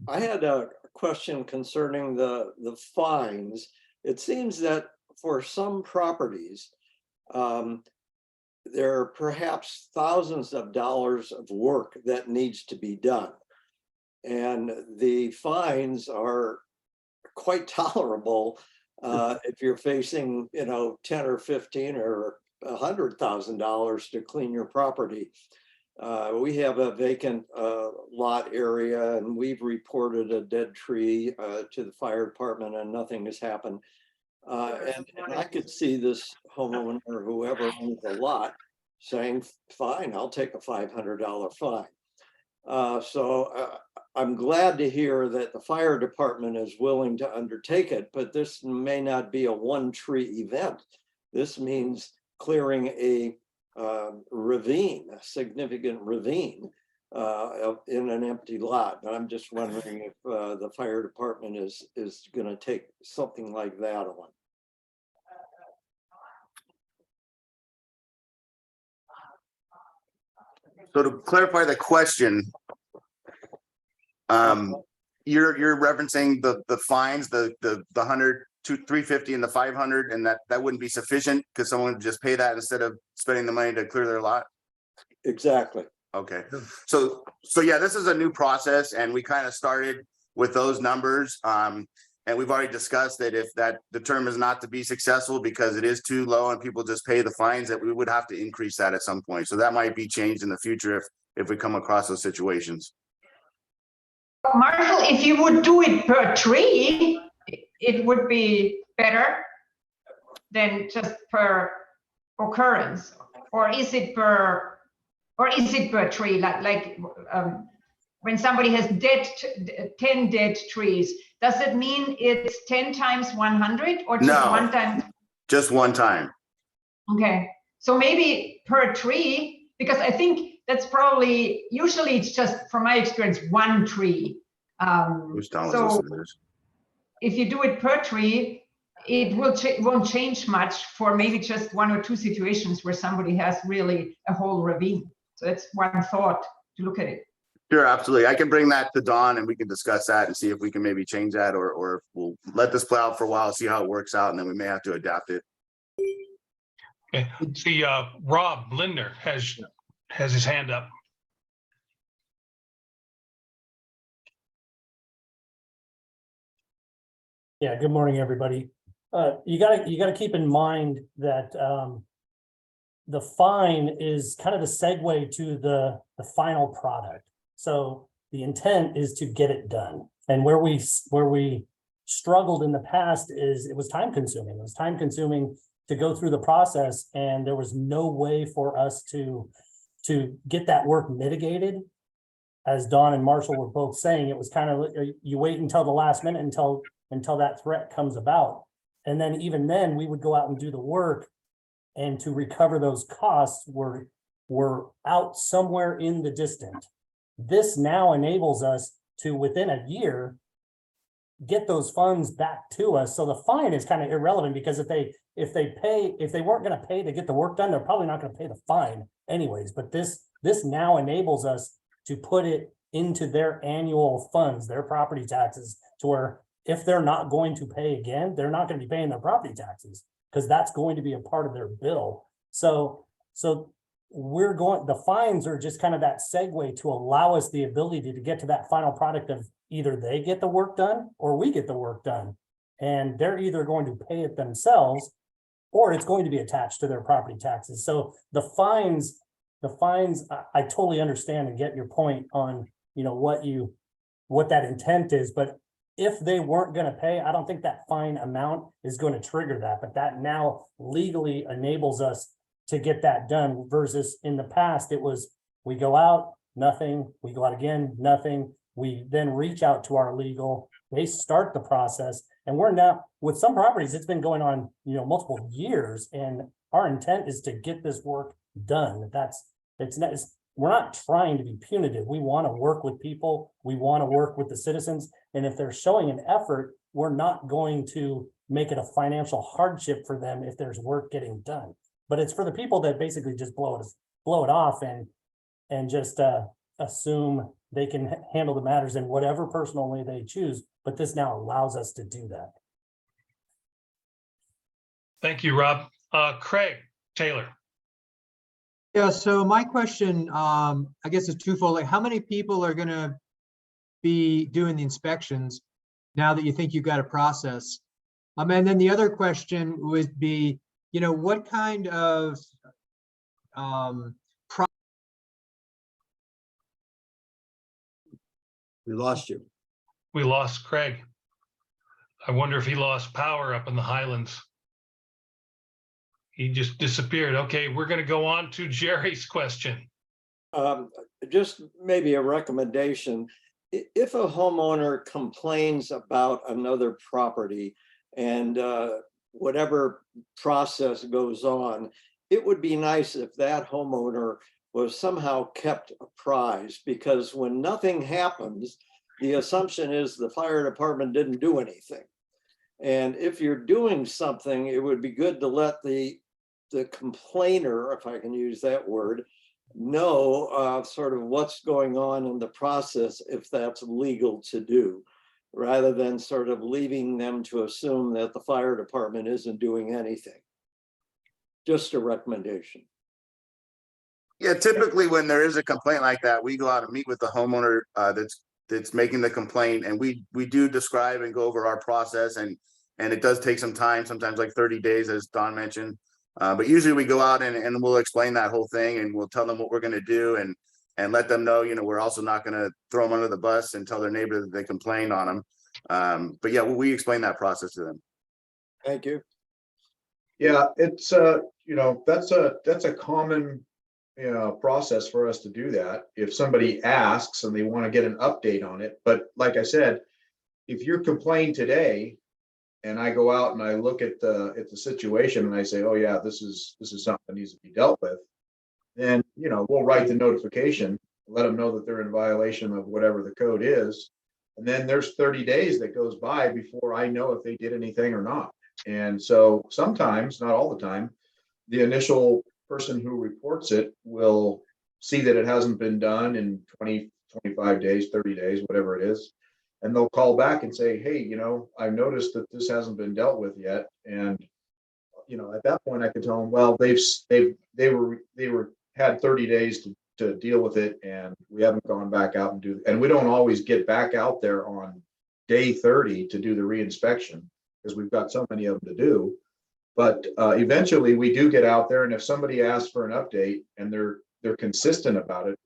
had a question concerning the fines. It seems that for some properties, there are perhaps thousands of dollars of work that needs to be done. And the fines are quite tolerable if you're facing, 10 or 15 or $100,000 to clean your property. We have a vacant lot area, and we've reported a dead tree to the fire department, and nothing has happened. And I could see this homeowner or whoever owns the lot saying, fine, I'll take a $500 fine. So I'm glad to hear that the fire department is willing to undertake it, but this may not be a one tree event. This means clearing a ravine, a significant ravine in an empty lot. And I'm just wondering if the fire department is going to take something like that on. So to clarify the question, you're referencing the fines, the 100, 350 and the 500, and that wouldn't be sufficient because someone would just pay that instead of spending the money to clear their lot? Exactly. Okay. So yeah, this is a new process, and we kind of started with those numbers. And we've already discussed that if that determines not to be successful because it is too low and people just pay the fines, that we would have to increase that at some point. So that might be changed in the future if we come across those situations. Marshall, if you would do it per tree, it would be better than just per occurrence. Or is it per tree? Like when somebody has 10 dead trees, does it mean it's 10 times 100 or just No, one time? just one time. Okay, so maybe per tree, because I think that's probably, usually it's just, from my experience, one tree. So if you do it per tree, it won't change much for maybe just one or two situations where somebody has really a whole ravine. So that's one thought to look at it. Sure, absolutely. I can bring that to Dawn and we can discuss that and see if we can maybe change that, or we'll let this play out for a while, see how it works out, and then we may have to adapt it. Okay. See, Rob Lindner has his hand up. Yeah, good morning, everybody. You gotta keep in mind that the fine is kind of the segue to the final product. So the intent is to get it done. And where we struggled in the past is it was time consuming. It was time consuming to go through the process, and there was no way for us to get that work mitigated. As Dawn and Marshall were both saying, it was kind of, you wait until the last minute until that threat comes about. And then even then we would go out and do the work, and to recover those costs were out somewhere in the distant. This now enables us to, within a year, get those funds back to us. So the fine is kind of irrelevant, because if they weren't going to pay to get the work done, they're probably not going to pay the fine anyways. But this now enables us to put it into their annual funds, their property taxes, to where if they're not going to pay again, they're not going to be paying their property taxes, because that's going to be a part of their bill. So the fines are just kind of that segue to allow us the ability to get to that final product of either they get the work done or we get the work done. And they're either going to pay it themselves or it's going to be attached to their property taxes. So the fines, I totally understand and get your point on, what that intent is, but if they weren't going to pay, I don't think that fine amount is going to trigger that, but that now legally enables us to get that done versus in the past, it was, we go out, nothing, we go out again, nothing. We then reach out to our legal, they start the process, and we're now, with some properties, it's been going on, multiple years, and our intent is to get this work done. We're not trying to be punitive. We want to work with people. We want to work with the citizens. And if they're showing an effort, we're not going to make it a financial hardship for them if there's work getting done. But it's for the people that basically just blow it off and just assume they can handle the matters in whatever personal way they choose. But this now allows us to do that. Thank you, Rob. Craig Taylor. Yeah, so my question, I guess is twofold. Like, how many people are going to be doing the inspections now that you think you've got a process? And then the other question would be, what kind of We lost you. We lost Craig. I wonder if he lost power up in the Highlands. He just disappeared. Okay, we're going to go on to Jerry's question. Just maybe a recommendation. If a homeowner complains about another property and whatever process goes on, it would be nice if that homeowner was somehow kept apprised, because when nothing happens, the assumption is the fire department didn't do anything. And if you're doing something, it would be good to let the complainer, if I can use that word, know sort of what's going on in the process, if that's legal to do, rather than sort of leaving them to assume that the fire department isn't doing anything. Just a recommendation. Yeah, typically when there is a complaint like that, we go out and meet with the homeowner that's making the complaint, and we do describe and go over our process, and it does take some time, sometimes like 30 days, as Don mentioned. But usually we go out and we'll explain that whole thing, and we'll tell them what we're going to do, and let them know, we're also not going to throw them under the bus and tell their neighbor that they complained on them. But yeah, we explain that process to them. Thank you. Yeah, it's that's a common process for us to do that if somebody asks and they want to get an update on it. But like I said, if you're complaining today and I go out and I look at the situation and I say, oh yeah, this is something that needs to be dealt with, then we'll write the notification, let them know that they're in violation of whatever the code is, and then there's 30 days that goes by before I know if they did anything or not. And so sometimes, not all the time, the initial person who reports it will see that it hasn't been done in 20, 25 days, 30 days, whatever it is. And they'll call back and say, hey, I noticed that this hasn't been dealt with yet. And, at that point I could tell them, well, they had 30 days to deal with it. And we haven't gone back out and we don't always get back out there on day 30 to do the reinspection, because we've got so many of them to do. But eventually we do get out there, and if somebody asks for an update and they're consistent about it,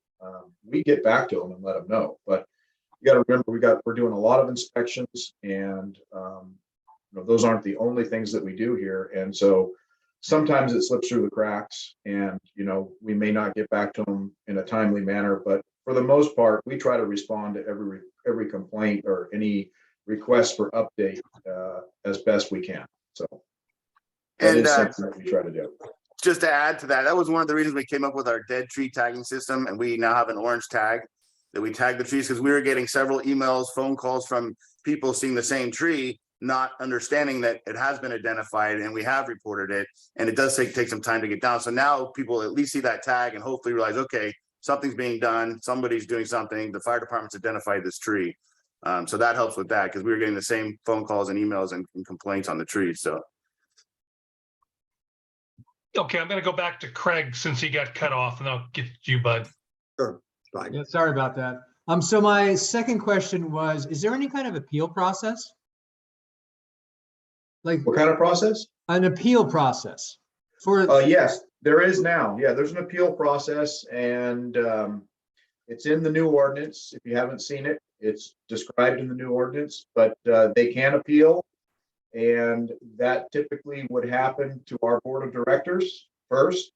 we get back to them and let them know. But you got to remember, we're doing a lot of inspections, and those aren't the only things that we do here. And so sometimes it slips through the cracks, and we may not get back to them in a timely manner. But for the most part, we try to respond to every complaint or any request for update as best we can. So. And something that we try to do. Just to add to that, that was one of the reasons we came up with our dead tree tagging system, and we now have an orange tag that we tag the trees, because we were getting several emails, phone calls from people seeing the same tree, not understanding that it has been identified and we have reported it, and it does take some time to get down. So now people at least see that tag and hopefully realize, okay, something's being done, somebody's doing something, the fire department's identified this tree. So that helps with that, because we were getting the same phone calls and emails and complaints on the trees. So. Okay, I'm gonna go back to Craig since he got cut off, and I'll get you, Bud. Sure, fine. Yeah, sorry about that. So my second question was, is there any kind of appeal process? Like What kind of process? an appeal process for, Yes, there is now. Yeah, there's an appeal process and it's in the new ordinance. If you haven't seen it, it's described in the new ordinance, but they can appeal. And that typically would happen to our board of directors first.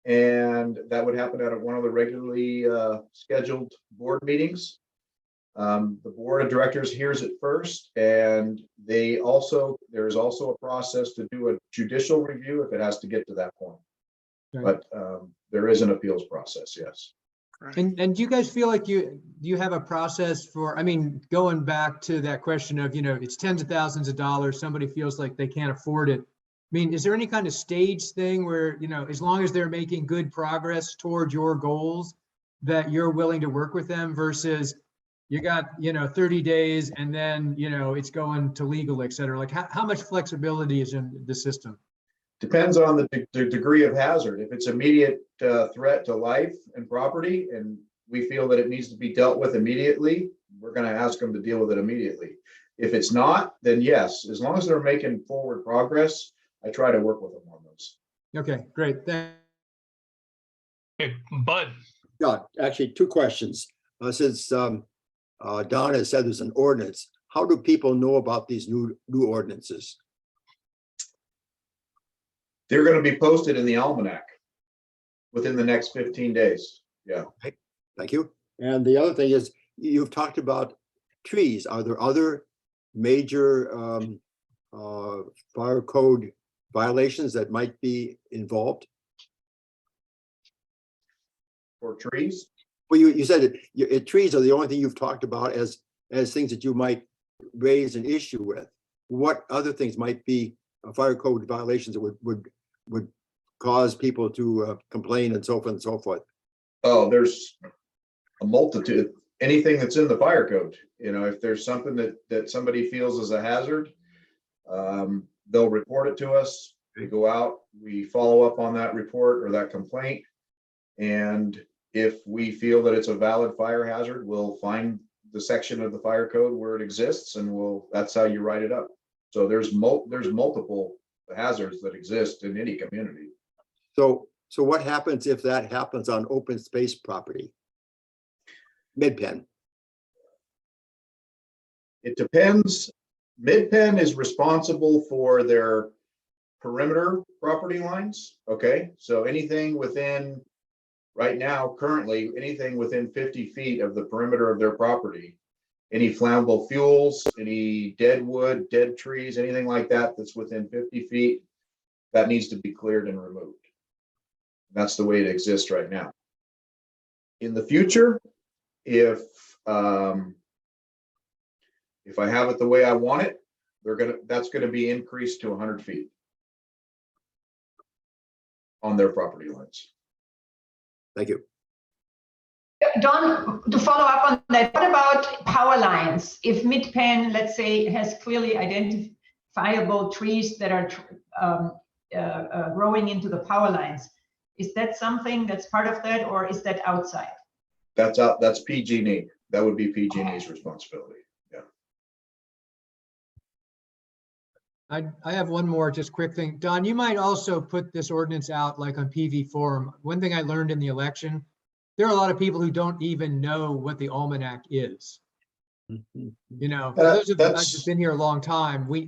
And that would happen at one of the regularly scheduled board meetings. The board of directors hears it first, and there's also a process to do a judicial review if it has to get to that point. Right. But there is an appeals process, yes. and do you guys feel like do you have a process for, I mean, going back to that question of, it's tens of thousands of dollars, somebody feels like they can't afford it. I mean, is there any kind of stage thing where, as long as they're making good progress towards your goals, that you're willing to work with them versus you got, 30 days and then, it's going to legal, et cetera? Like how much flexibility is in the system? Depends on the degree of hazard. If it's immediate threat to life and property, and we feel that it needs to be dealt with immediately, we're going to ask them to deal with it immediately. If it's not, then yes, as long as they're making forward progress, I try to work with them on those. Okay, great. Thanks. Okay, Bud. Yeah, actually, two questions. Since Don has said there's an ordinance, how do people know about these new ordinances? They're going to be posted in the almanac within the next 15 days. Yeah. Okay, thank you. And the other thing is, you've talked about trees. Are there other major fire code violations that might be involved? For trees? Well, you said trees are the only thing you've talked about as things that you might raise an issue with. What other things might be fire code violations that would cause people to complain and so forth and so forth? Oh, there's a multitude. Anything that's in the fire code. If there's something that somebody feels is a hazard, they'll report it to us. We go out, we follow up on that report or that complaint. And if we feel that it's a valid fire hazard, we'll find the section of the fire code where it exists, and that's how you write it up. So there's multiple hazards that exist in any community. So what happens if that happens on open space property? Mid-pen. It depends. Mid-pen is responsible for their perimeter property lines. Okay, so anything within, right now, currently, anything within 50 feet of the perimeter of their property, any flammable fuels, any dead wood, dead trees, anything like that that's within 50 feet, that needs to be cleared and removed. That's the way it exists right now. In the future, if I have it the way I want it, that's gonna be increased to 100 feet on their property lines. Thank you. Don, to follow up on that, what about power lines? If Mid-Pen, let's say, has clearly identifiable trees that are growing into the power lines, is that something that's part of that, or is that outside? That's PG&E. That would be PG&E's responsibility. Yeah. I have one more just quick thing. Don, you might also put this ordinance out like on PV Forum. One thing I learned in the election, there are a lot of people who don't even know what the almanac is. For those of us who've been here a long time, we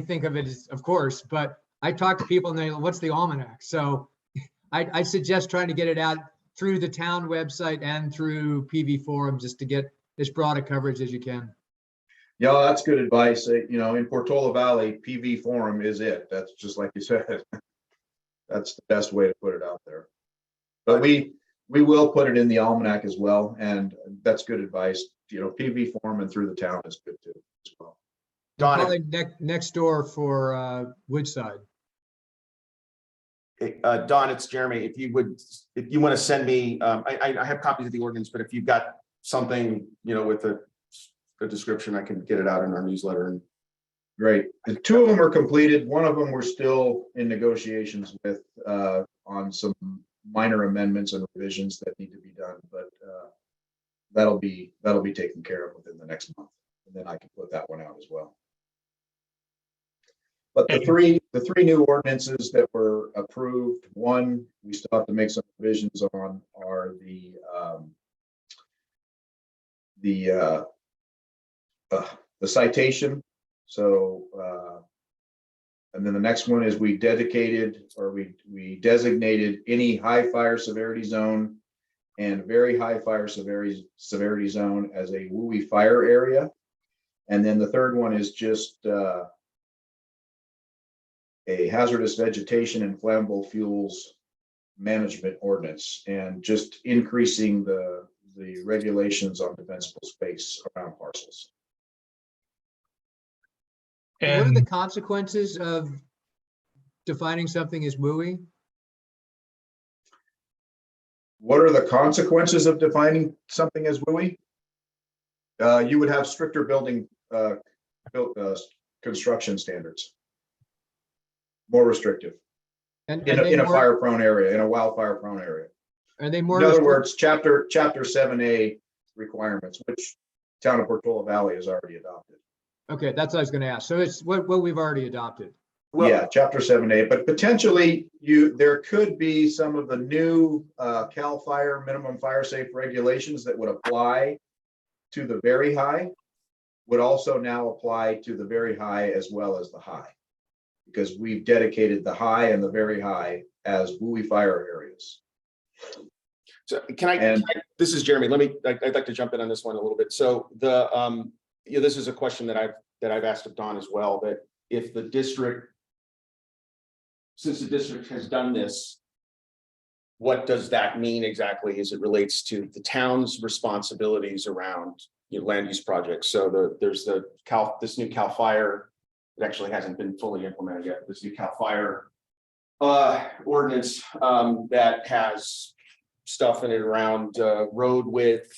think of it as, of course, but I talk to people and they, what's the almanac? So I suggest trying to get it out through the town website and through PV Forum, just to get as broad a coverage as you can. Yeah, that's good advice. In Portola Valley, PV Forum is it. That's just like you said. That's the best way to put it out there. But we will put it in the almanac as well, and that's good advice. PV Forum and through the town is good too as well. Don, probably next door for Woodside. Don, it's Jeremy. If you want to send me, I have copies of the ordinance, but if you've got something, with a description, I can get it out in our newsletter and Great. The two of them are completed. One of them we're still in negotiations with on some minor amendments and revisions that need to be done, but that'll be taken care of within the next month. And then I can put that one out as well. But the three new ordinances that were approved, one we still have to make some revisions on are the citation. So and then the next one is we designated any high fire severity zone and very high fire severity zone as a WUI fire area. And then the third one is just a hazardous vegetation and flammable fuels management ordinance, and just increasing the regulations on defensible space around parcels. And what are the consequences of defining something as WUI? What are the consequences of defining something as WUI? You would have stricter building construction standards, more restrictive And in a fire-prone area, in a wildfire-prone area. Are they more? In other words, Chapter 7A requirements, which Town of Portola Valley has already adopted. Okay, that's what I was going to ask. So it's what we've already adopted. Well, yeah, Chapter 7A, but potentially there could be some of the new CAL FIRE minimum fire safe regulations that would apply to the very high would also now apply to the very high as well as the high, because we've dedicated the high and the very high as WUI fire areas. So this is Jeremy. I'd like to jump in on this one a little bit. So this is a question that I've asked of Don as well, that if the district, since the district has done this, what does that mean exactly as it relates to the town's responsibilities around land use projects? So there's this new CAL FIRE. It actually hasn't been fully implemented yet. This new CAL FIRE ordinance that has stuff in it around road width,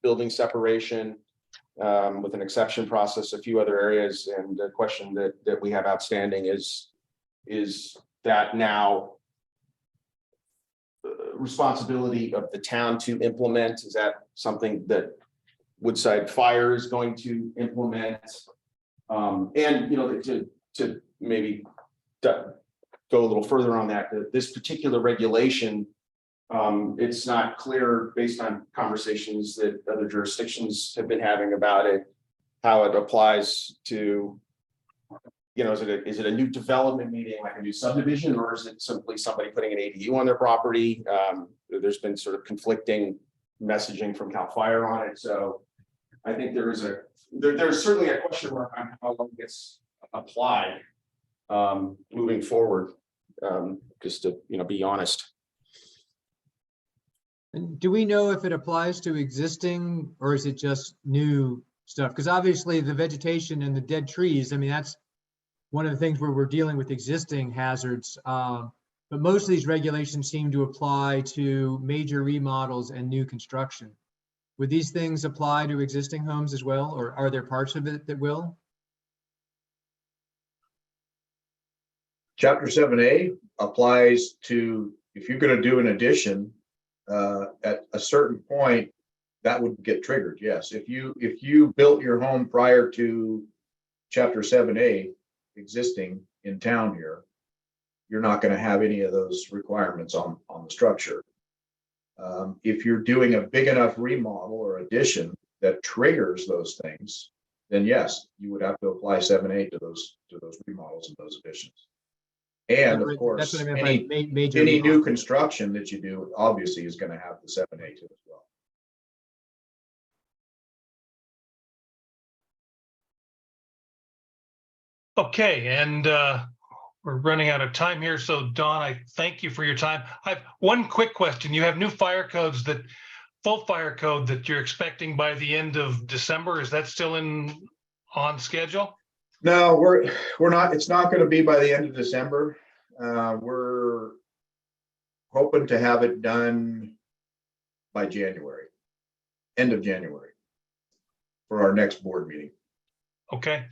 building separation, with an exception process, a few other areas. And the question that we have outstanding is that now responsibility of the town to implement? Is that something that Woodside Fire is going to implement? And to maybe go a little further on that, this particular regulation, it's not clear based on conversations that other jurisdictions have been having about it, how it applies to, is it a new development, meaning like a new subdivision, or is it simply somebody putting an ADU on their property? There's been sort of conflicting messaging from CAL FIRE on it. So I think there's certainly a question mark on how long it gets applied moving forward, just to be honest. And do we know if it applies to existing or is it just new stuff? Because obviously the vegetation and the dead trees, I mean, that's one of the things where we're dealing with existing hazards. But most of these regulations seem to apply to major remodels and new construction. Would these things apply to existing homes as well, or are there parts of it that will? Chapter 7A applies to, if you're going to do an addition at a certain point, that would get triggered. Yes, if you built your home prior to Chapter 7A existing in town here, you're not going to have any of those requirements on the structure. If you're doing a big enough remodel or addition that triggers those things, then yes, you would have to apply 7A to those remodels and those additions. And of course, any new construction that you do obviously is going to have the 7A too as well. Okay, and we're running out of time here. So Don, I thank you for your time. I have one quick question. You have new fire codes, full fire code that you're expecting by the end of December. Is that still on schedule? No, we're not. It's not going to be by the end of December. We're hoping to have it done by January, end of January, for our next board meeting. Okay.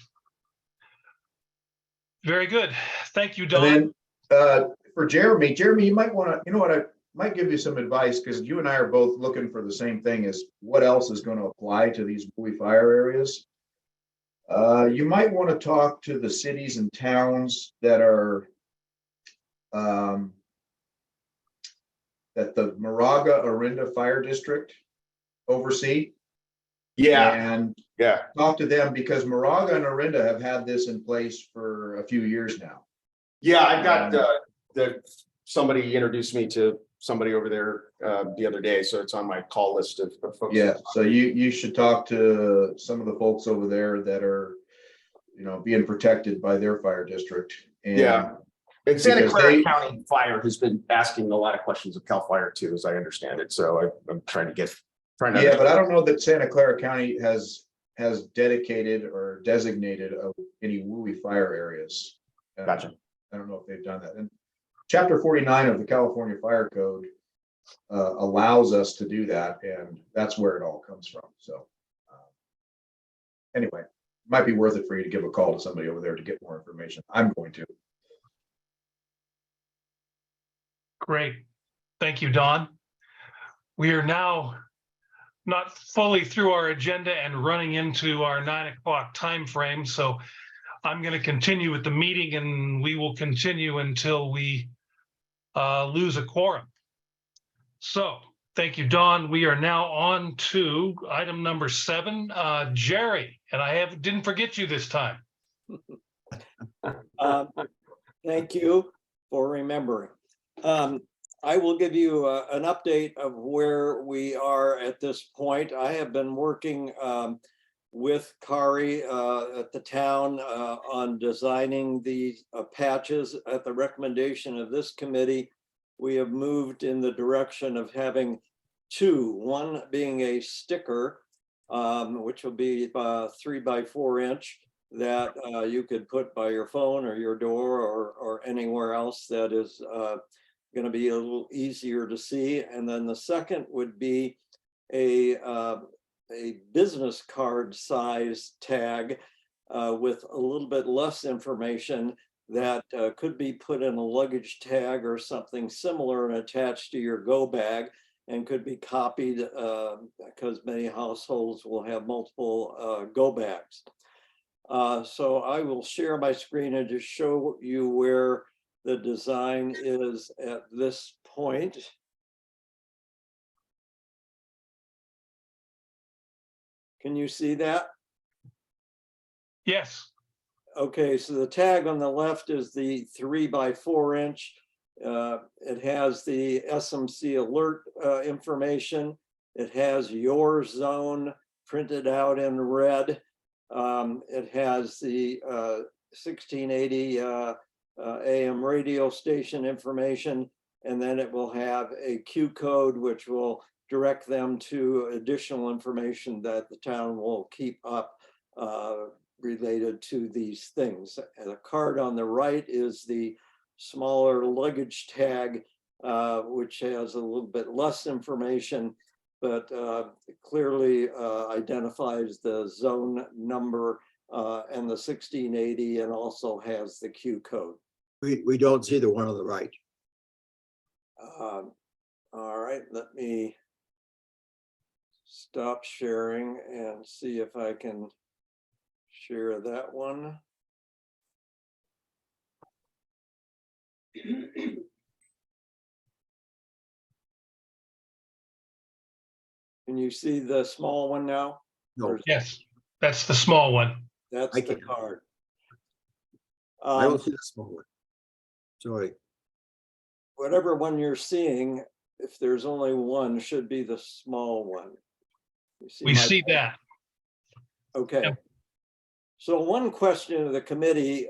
Very good. Thank you, And Don. then for Jeremy, you might want to, you know what, I might give you some advice because you and I are both looking for the same thing is what else is going to apply to these buoy fire areas. You might want to talk to the cities and towns that are that the Moraga Orinda Fire District oversee. And talk to them because Moraga and Orinda have had this in place for a few years now. Yeah, I've got somebody introduced me to somebody over there the other day, so it's on my call list of folks. Yeah, so you should talk to some of the folks over there that are, being protected by their fire district. And yeah, and Santa Clara they- County Fire has been asking a lot of questions of Cal Fire too, as I understand it. So I'm trying to Yeah, but I don't know that Santa Clara County has dedicated or designated any WUI fire areas. Gotcha. I don't know if they've done that. And Chapter 49 of the California Fire Code allows us to do that, and that's where it all comes from. So anyway, it might be worth it for you to give a call to somebody over there to get more information. I'm going to. Great. Thank you, Don. We are now not fully through our agenda and running into our 9 o'clock time frame. So I'm going to continue with the meeting and we will continue until we lose a quorum. So thank you, Don. We are now on to item number 7. Jerry, and I didn't forget you this time. Thank you for remembering. I will give you an update of where we are at this point. I have been working with Kari at the town on designing the patches at the recommendation of this committee. We have moved in the direction of having 2, one being a sticker, which will be 3 by 4 inch that you could put by your phone or your door or anywhere else that is going to be a little easier to see. And then the second would be a business card size tag with a little bit less information that could be put in a luggage tag or something similar and attached to your go bag and could be copied because many households will have multiple go bags. So I will share my screen and just show you where the design is at this point. Can you see that? Yes. Okay, so the tag on the left is the 3 by 4 inch. It has the SMC alert information. It has your zone printed out in red. It has the 1680 AM radio station information, and then it will have a Q code which will direct them to additional information that the town will keep up related to these things. And the card on the right is the smaller luggage tag, which has a little bit less information, but clearly identifies the zone number and the 1680 and also has the Q code. We don't see the one on the right. All right, let me stop sharing and see if I can share that one. Can you see the small one now? No. Yes, that's the small one. That's the card. I don't see the small one. Sorry. Whatever one you're seeing, if there's only one, should be the small one. We see that. Okay. Yep. So one question of the committee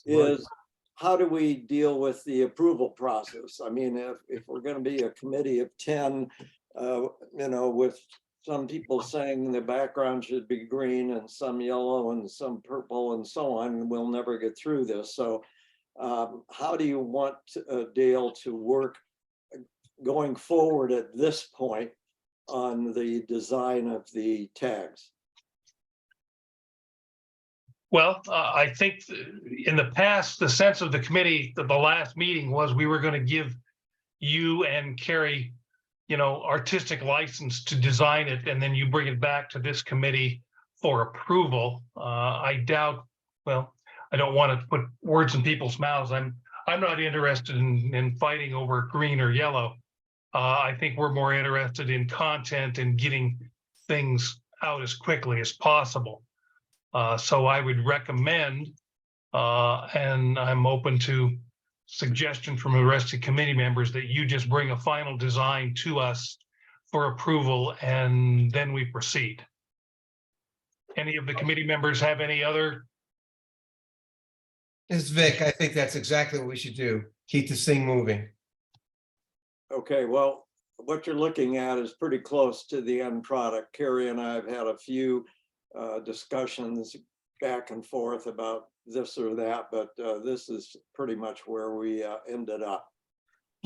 is, how do we deal with the approval process? I mean, if we're going to be a committee of 10, with some people saying the background should be green and some yellow and some purple and so on, we'll never get through this. So how do you want Dale to work going forward at this point on the design of the tags? Well, I think in the past, the sense of the committee, the last meeting was we were going to give you and Carrie, artistic license to design it, and then you bring it back to this committee for approval. I doubt, well, I don't want to put words in people's mouths. I'm not interested in fighting over green or yellow. I think we're more interested in content and getting things out as quickly as possible. So I would recommend, and I'm open to suggestion from the rest of the committee members, that you just bring a final design to us for approval and then we proceed. Any of the committee members have any other? It's Vic. I think that's exactly what we should do. Keep this thing moving. Okay, well, what you're looking at is pretty close to the end product. Carrie and I have had a few discussions back and forth about this or that, but this is pretty much where we ended up.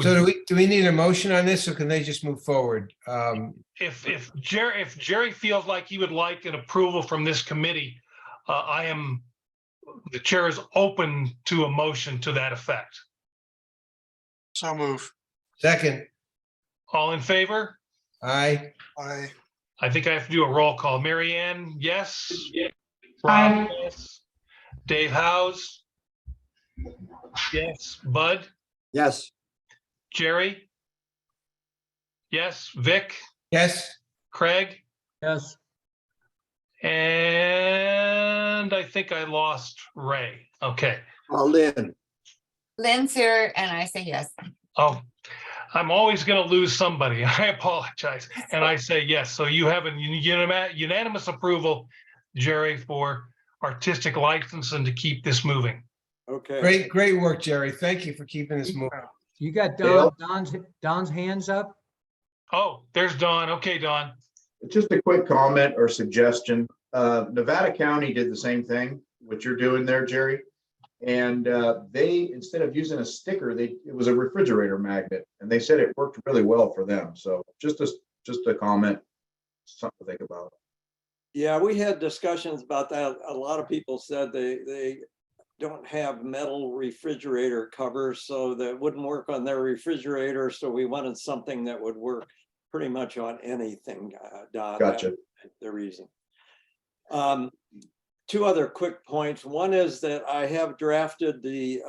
So do we need a motion on this, or can they just move forward? If Jerry feels like he would like an approval from this committee, the chair is open to a motion to that effect. So move. Second. All in favor? Aye. Aye. I think I have to do a roll call. Mary Ann, yes? Aye. Rob, yes. Dave Howes? Yes. Bud? Yes. Jerry? Yes. Vic? Yes. Craig? Yes. And I think I lost Ray. Okay. Lynn. Lynn's here and I say yes. Oh, I'm always going to lose somebody. I apologize. And I say yes. So you have a unanimous approval, Jerry, for artistic license and to keep this moving. Okay. Great work, Jerry. Thank you for keeping this moving. You got Dale? Don's hands up? Oh, there's Don. Okay, Don. Just a quick comment or suggestion. Nevada County did the same thing, what you're doing there, Jerry. And they, instead of using a sticker, it was a refrigerator magnet, and they said it worked really well for them. So just a comment, something to think about. Yeah, we had discussions about that. A lot of people said they don't have metal refrigerator covers, so that wouldn't work on their refrigerator. So we wanted something that would work pretty much on anything. Don, Gotcha. that's the reason. Two other quick points. One is that I have drafted the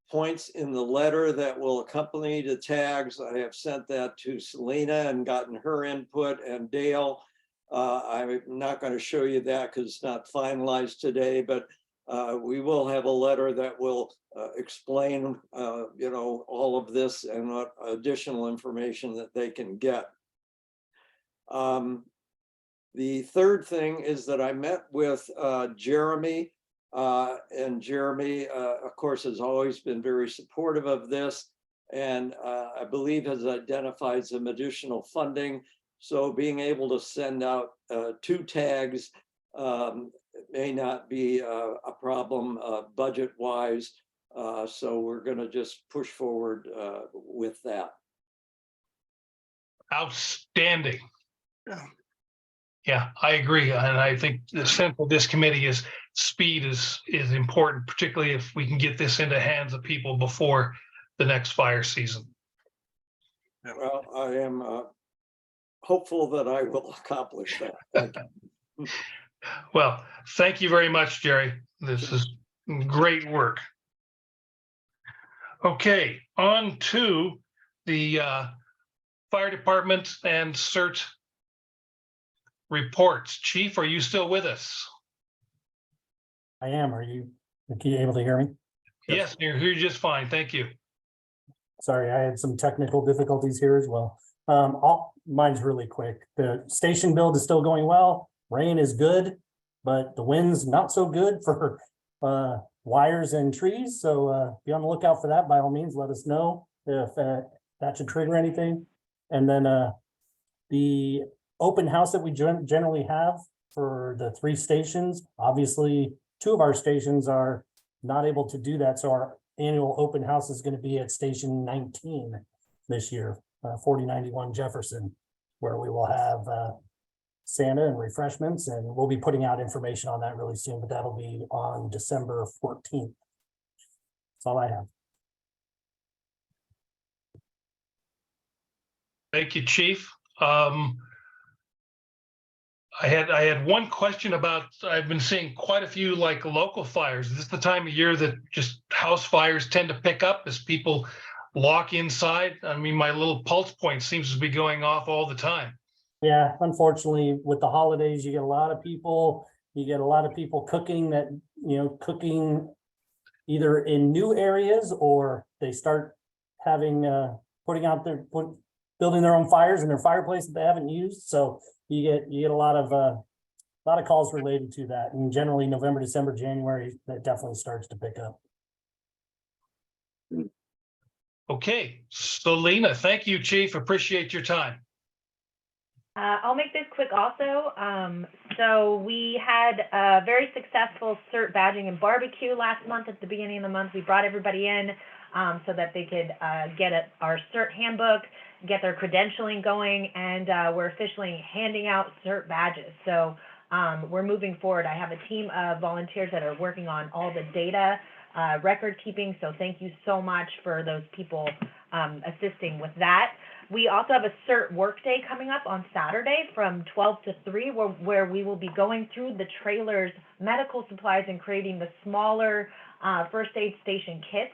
points in the letter that will accompany the tags. I have sent that to Selena and gotten her input, and Dale. I'm not going to show you that because it's not finalized today, but we will have a letter that will explain, all of this and what additional information that they can get. The third thing is that I met with Jeremy, and Jeremy, of course, has always been very supportive of this, and I believe has identified some additional funding. So being able to send out 2 tags may not be a problem budget-wise. So we're going to just push forward with that. Outstanding. Yeah. Yeah, I agree. And I think the sense of this committee is speed is important, particularly if we can get this into hands of people before the next fire season. Well, I am hopeful that I will accomplish that. Thank you. Well, thank you very much, Jerry. This is great work. Okay, on to the fire department and CERT reports. Chief, are you still with us? I am. Are you able to hear me? Yes, you're just fine. Thank you. Sorry, I had some technical difficulties here as well. Mine's really quick. The station build is still going well. Rain is good, but the wind's not so good for wires and trees. So be on the lookout for that. By all means, let us know if that should trigger anything. And then the open house that we generally have for the 3 stations, obviously 2 of our stations are not able to do that. So our annual open house is going to be at station 19 this year, 4091 Jefferson, where we will have Santa and refreshments, and we'll be putting out information on that really soon, but that'll be on December 14th. That's all I have. Thank you, Chief. I had one question about, I've been seeing quite a few like local fires. Is this the time of year that just house fires tend to pick up as people lock inside? I mean, my little pulse point seems to be going off all the time. Yeah, unfortunately, with the holidays, you get a lot of people, cooking that, cooking either in new areas, or they start having, building their own fires in their fireplace that they haven't used. So you get a lot of calls related to that. And generally November, December, January, that definitely starts to pick up. Okay, so Lena, thank you, Chief. Appreciate your time. I'll make this quick also. So we had a very successful CERT badging and barbecue last month. At the beginning of the month, we brought everybody in so that they could get our CERT handbook, get their credentialing going, and we're officially handing out CERT badges. So we're moving forward. I have a team of volunteers that are working on all the data record keeping. So thank you so much for those people assisting with that. We also have a CERT workday coming up on Saturday from 12 to 3, where we will be going through the trailer's medical supplies and creating the smaller first aid station kits.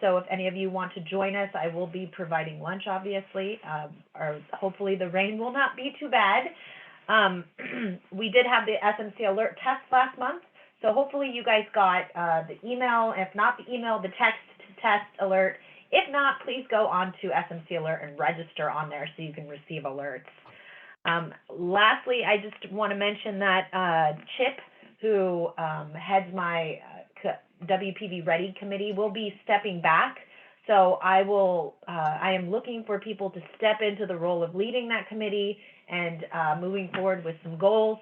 So if any of you want to join us, I will be providing lunch, obviously, or hopefully the rain will not be too bad. We did have the SMC alert test last month. So hopefully you guys got the email, if not the email, the text test alert. If not, please go on to SMC Alert and register on there so you can receive alerts. Lastly, I just want to mention that Chip, who heads my WPV Ready committee, will be stepping back. So I am looking for people to step into the role of leading that committee and moving forward with some goals.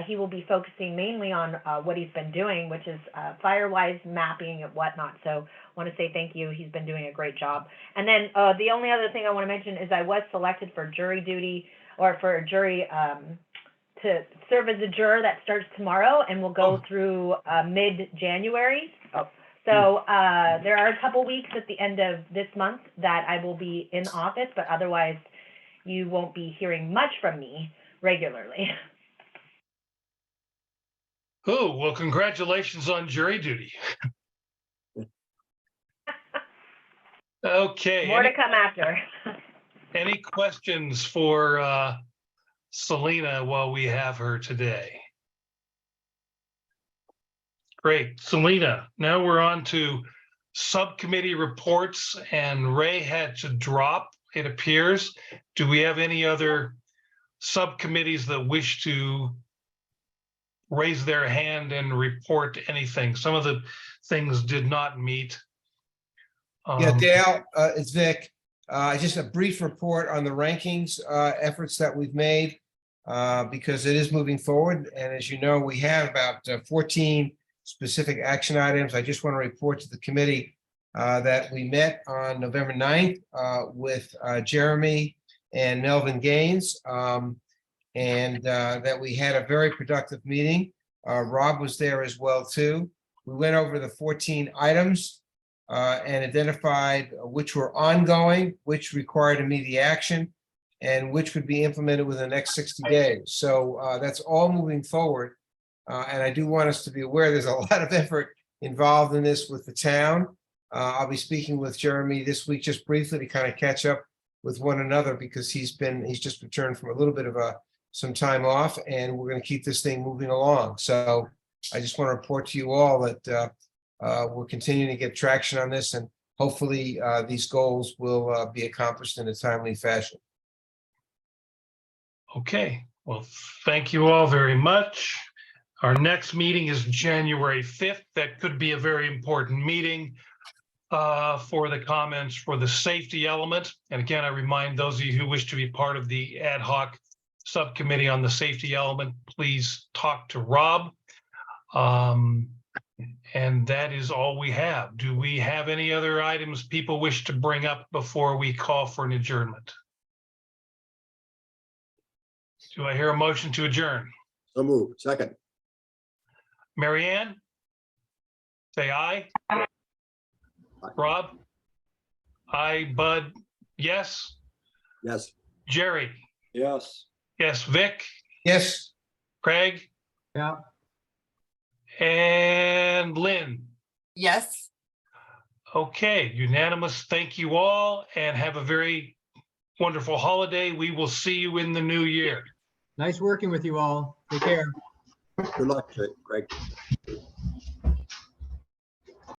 He will be focusing mainly on what he's been doing, which is Firewise mapping and whatnot. So I want to say thank you. He's been doing a great job. And then the only other thing I want to mention is I was selected for jury duty, or for a jury to serve as a juror that starts tomorrow and will go through mid-January. So there are a couple weeks at the end of this month that I will be in office, but otherwise you won't be hearing much from me regularly. Oh, well, congratulations on jury duty. Okay. More to come after. Any questions for Selena while we have her today? Great. Selena, now we're on to subcommittee reports, and Ray had to drop, it appears. Do we have any other subcommittees that wish to raise their hand and report anything? Some of the things did not meet. Yeah, Dale, it's Vic. Just a brief report on the rankings efforts that we've made because it is moving forward. And as you know, we have about 14 specific action items. I just want to report to the committee that we met on November 9th with Jeremy and Melvin Gaines, and that we had a very productive meeting. Rob was there as well, too. We went over the 14 items and identified which were ongoing, which required immediate action, and which would be implemented within the next 60 days. So that's all moving forward. And I do want us to be aware there's a lot of effort involved in this with the town. I'll be speaking with Jeremy this week just briefly to kind of catch up with one another because he's just returned from a little bit of some time off, and we're going to keep this thing moving along. So I just want to report to you all that we're continuing to get traction on this, and hopefully these goals will be accomplished in a timely fashion. Okay, well, thank you all very much. Our next meeting is January 5th. That could be a very important meeting for the comments for the safety element. And again, I remind those of you who wish to be part of the ad hoc subcommittee on the safety element, please talk to Rob. And that is all we have. Do we have any other items people wish to bring up before we call for an adjournment? Do I hear a motion to adjourn? So move. Second. Mary Ann? Say aye. Rob? Aye. Bud? Yes. Yes. Jerry? Yes. Yes. Vic? Yes. Craig? Yeah. And Lynn? Yes. Okay, unanimous. Thank you all and have a very wonderful holiday. We will see you in the new year. Nice working with you all. Take care. Good luck, Greg.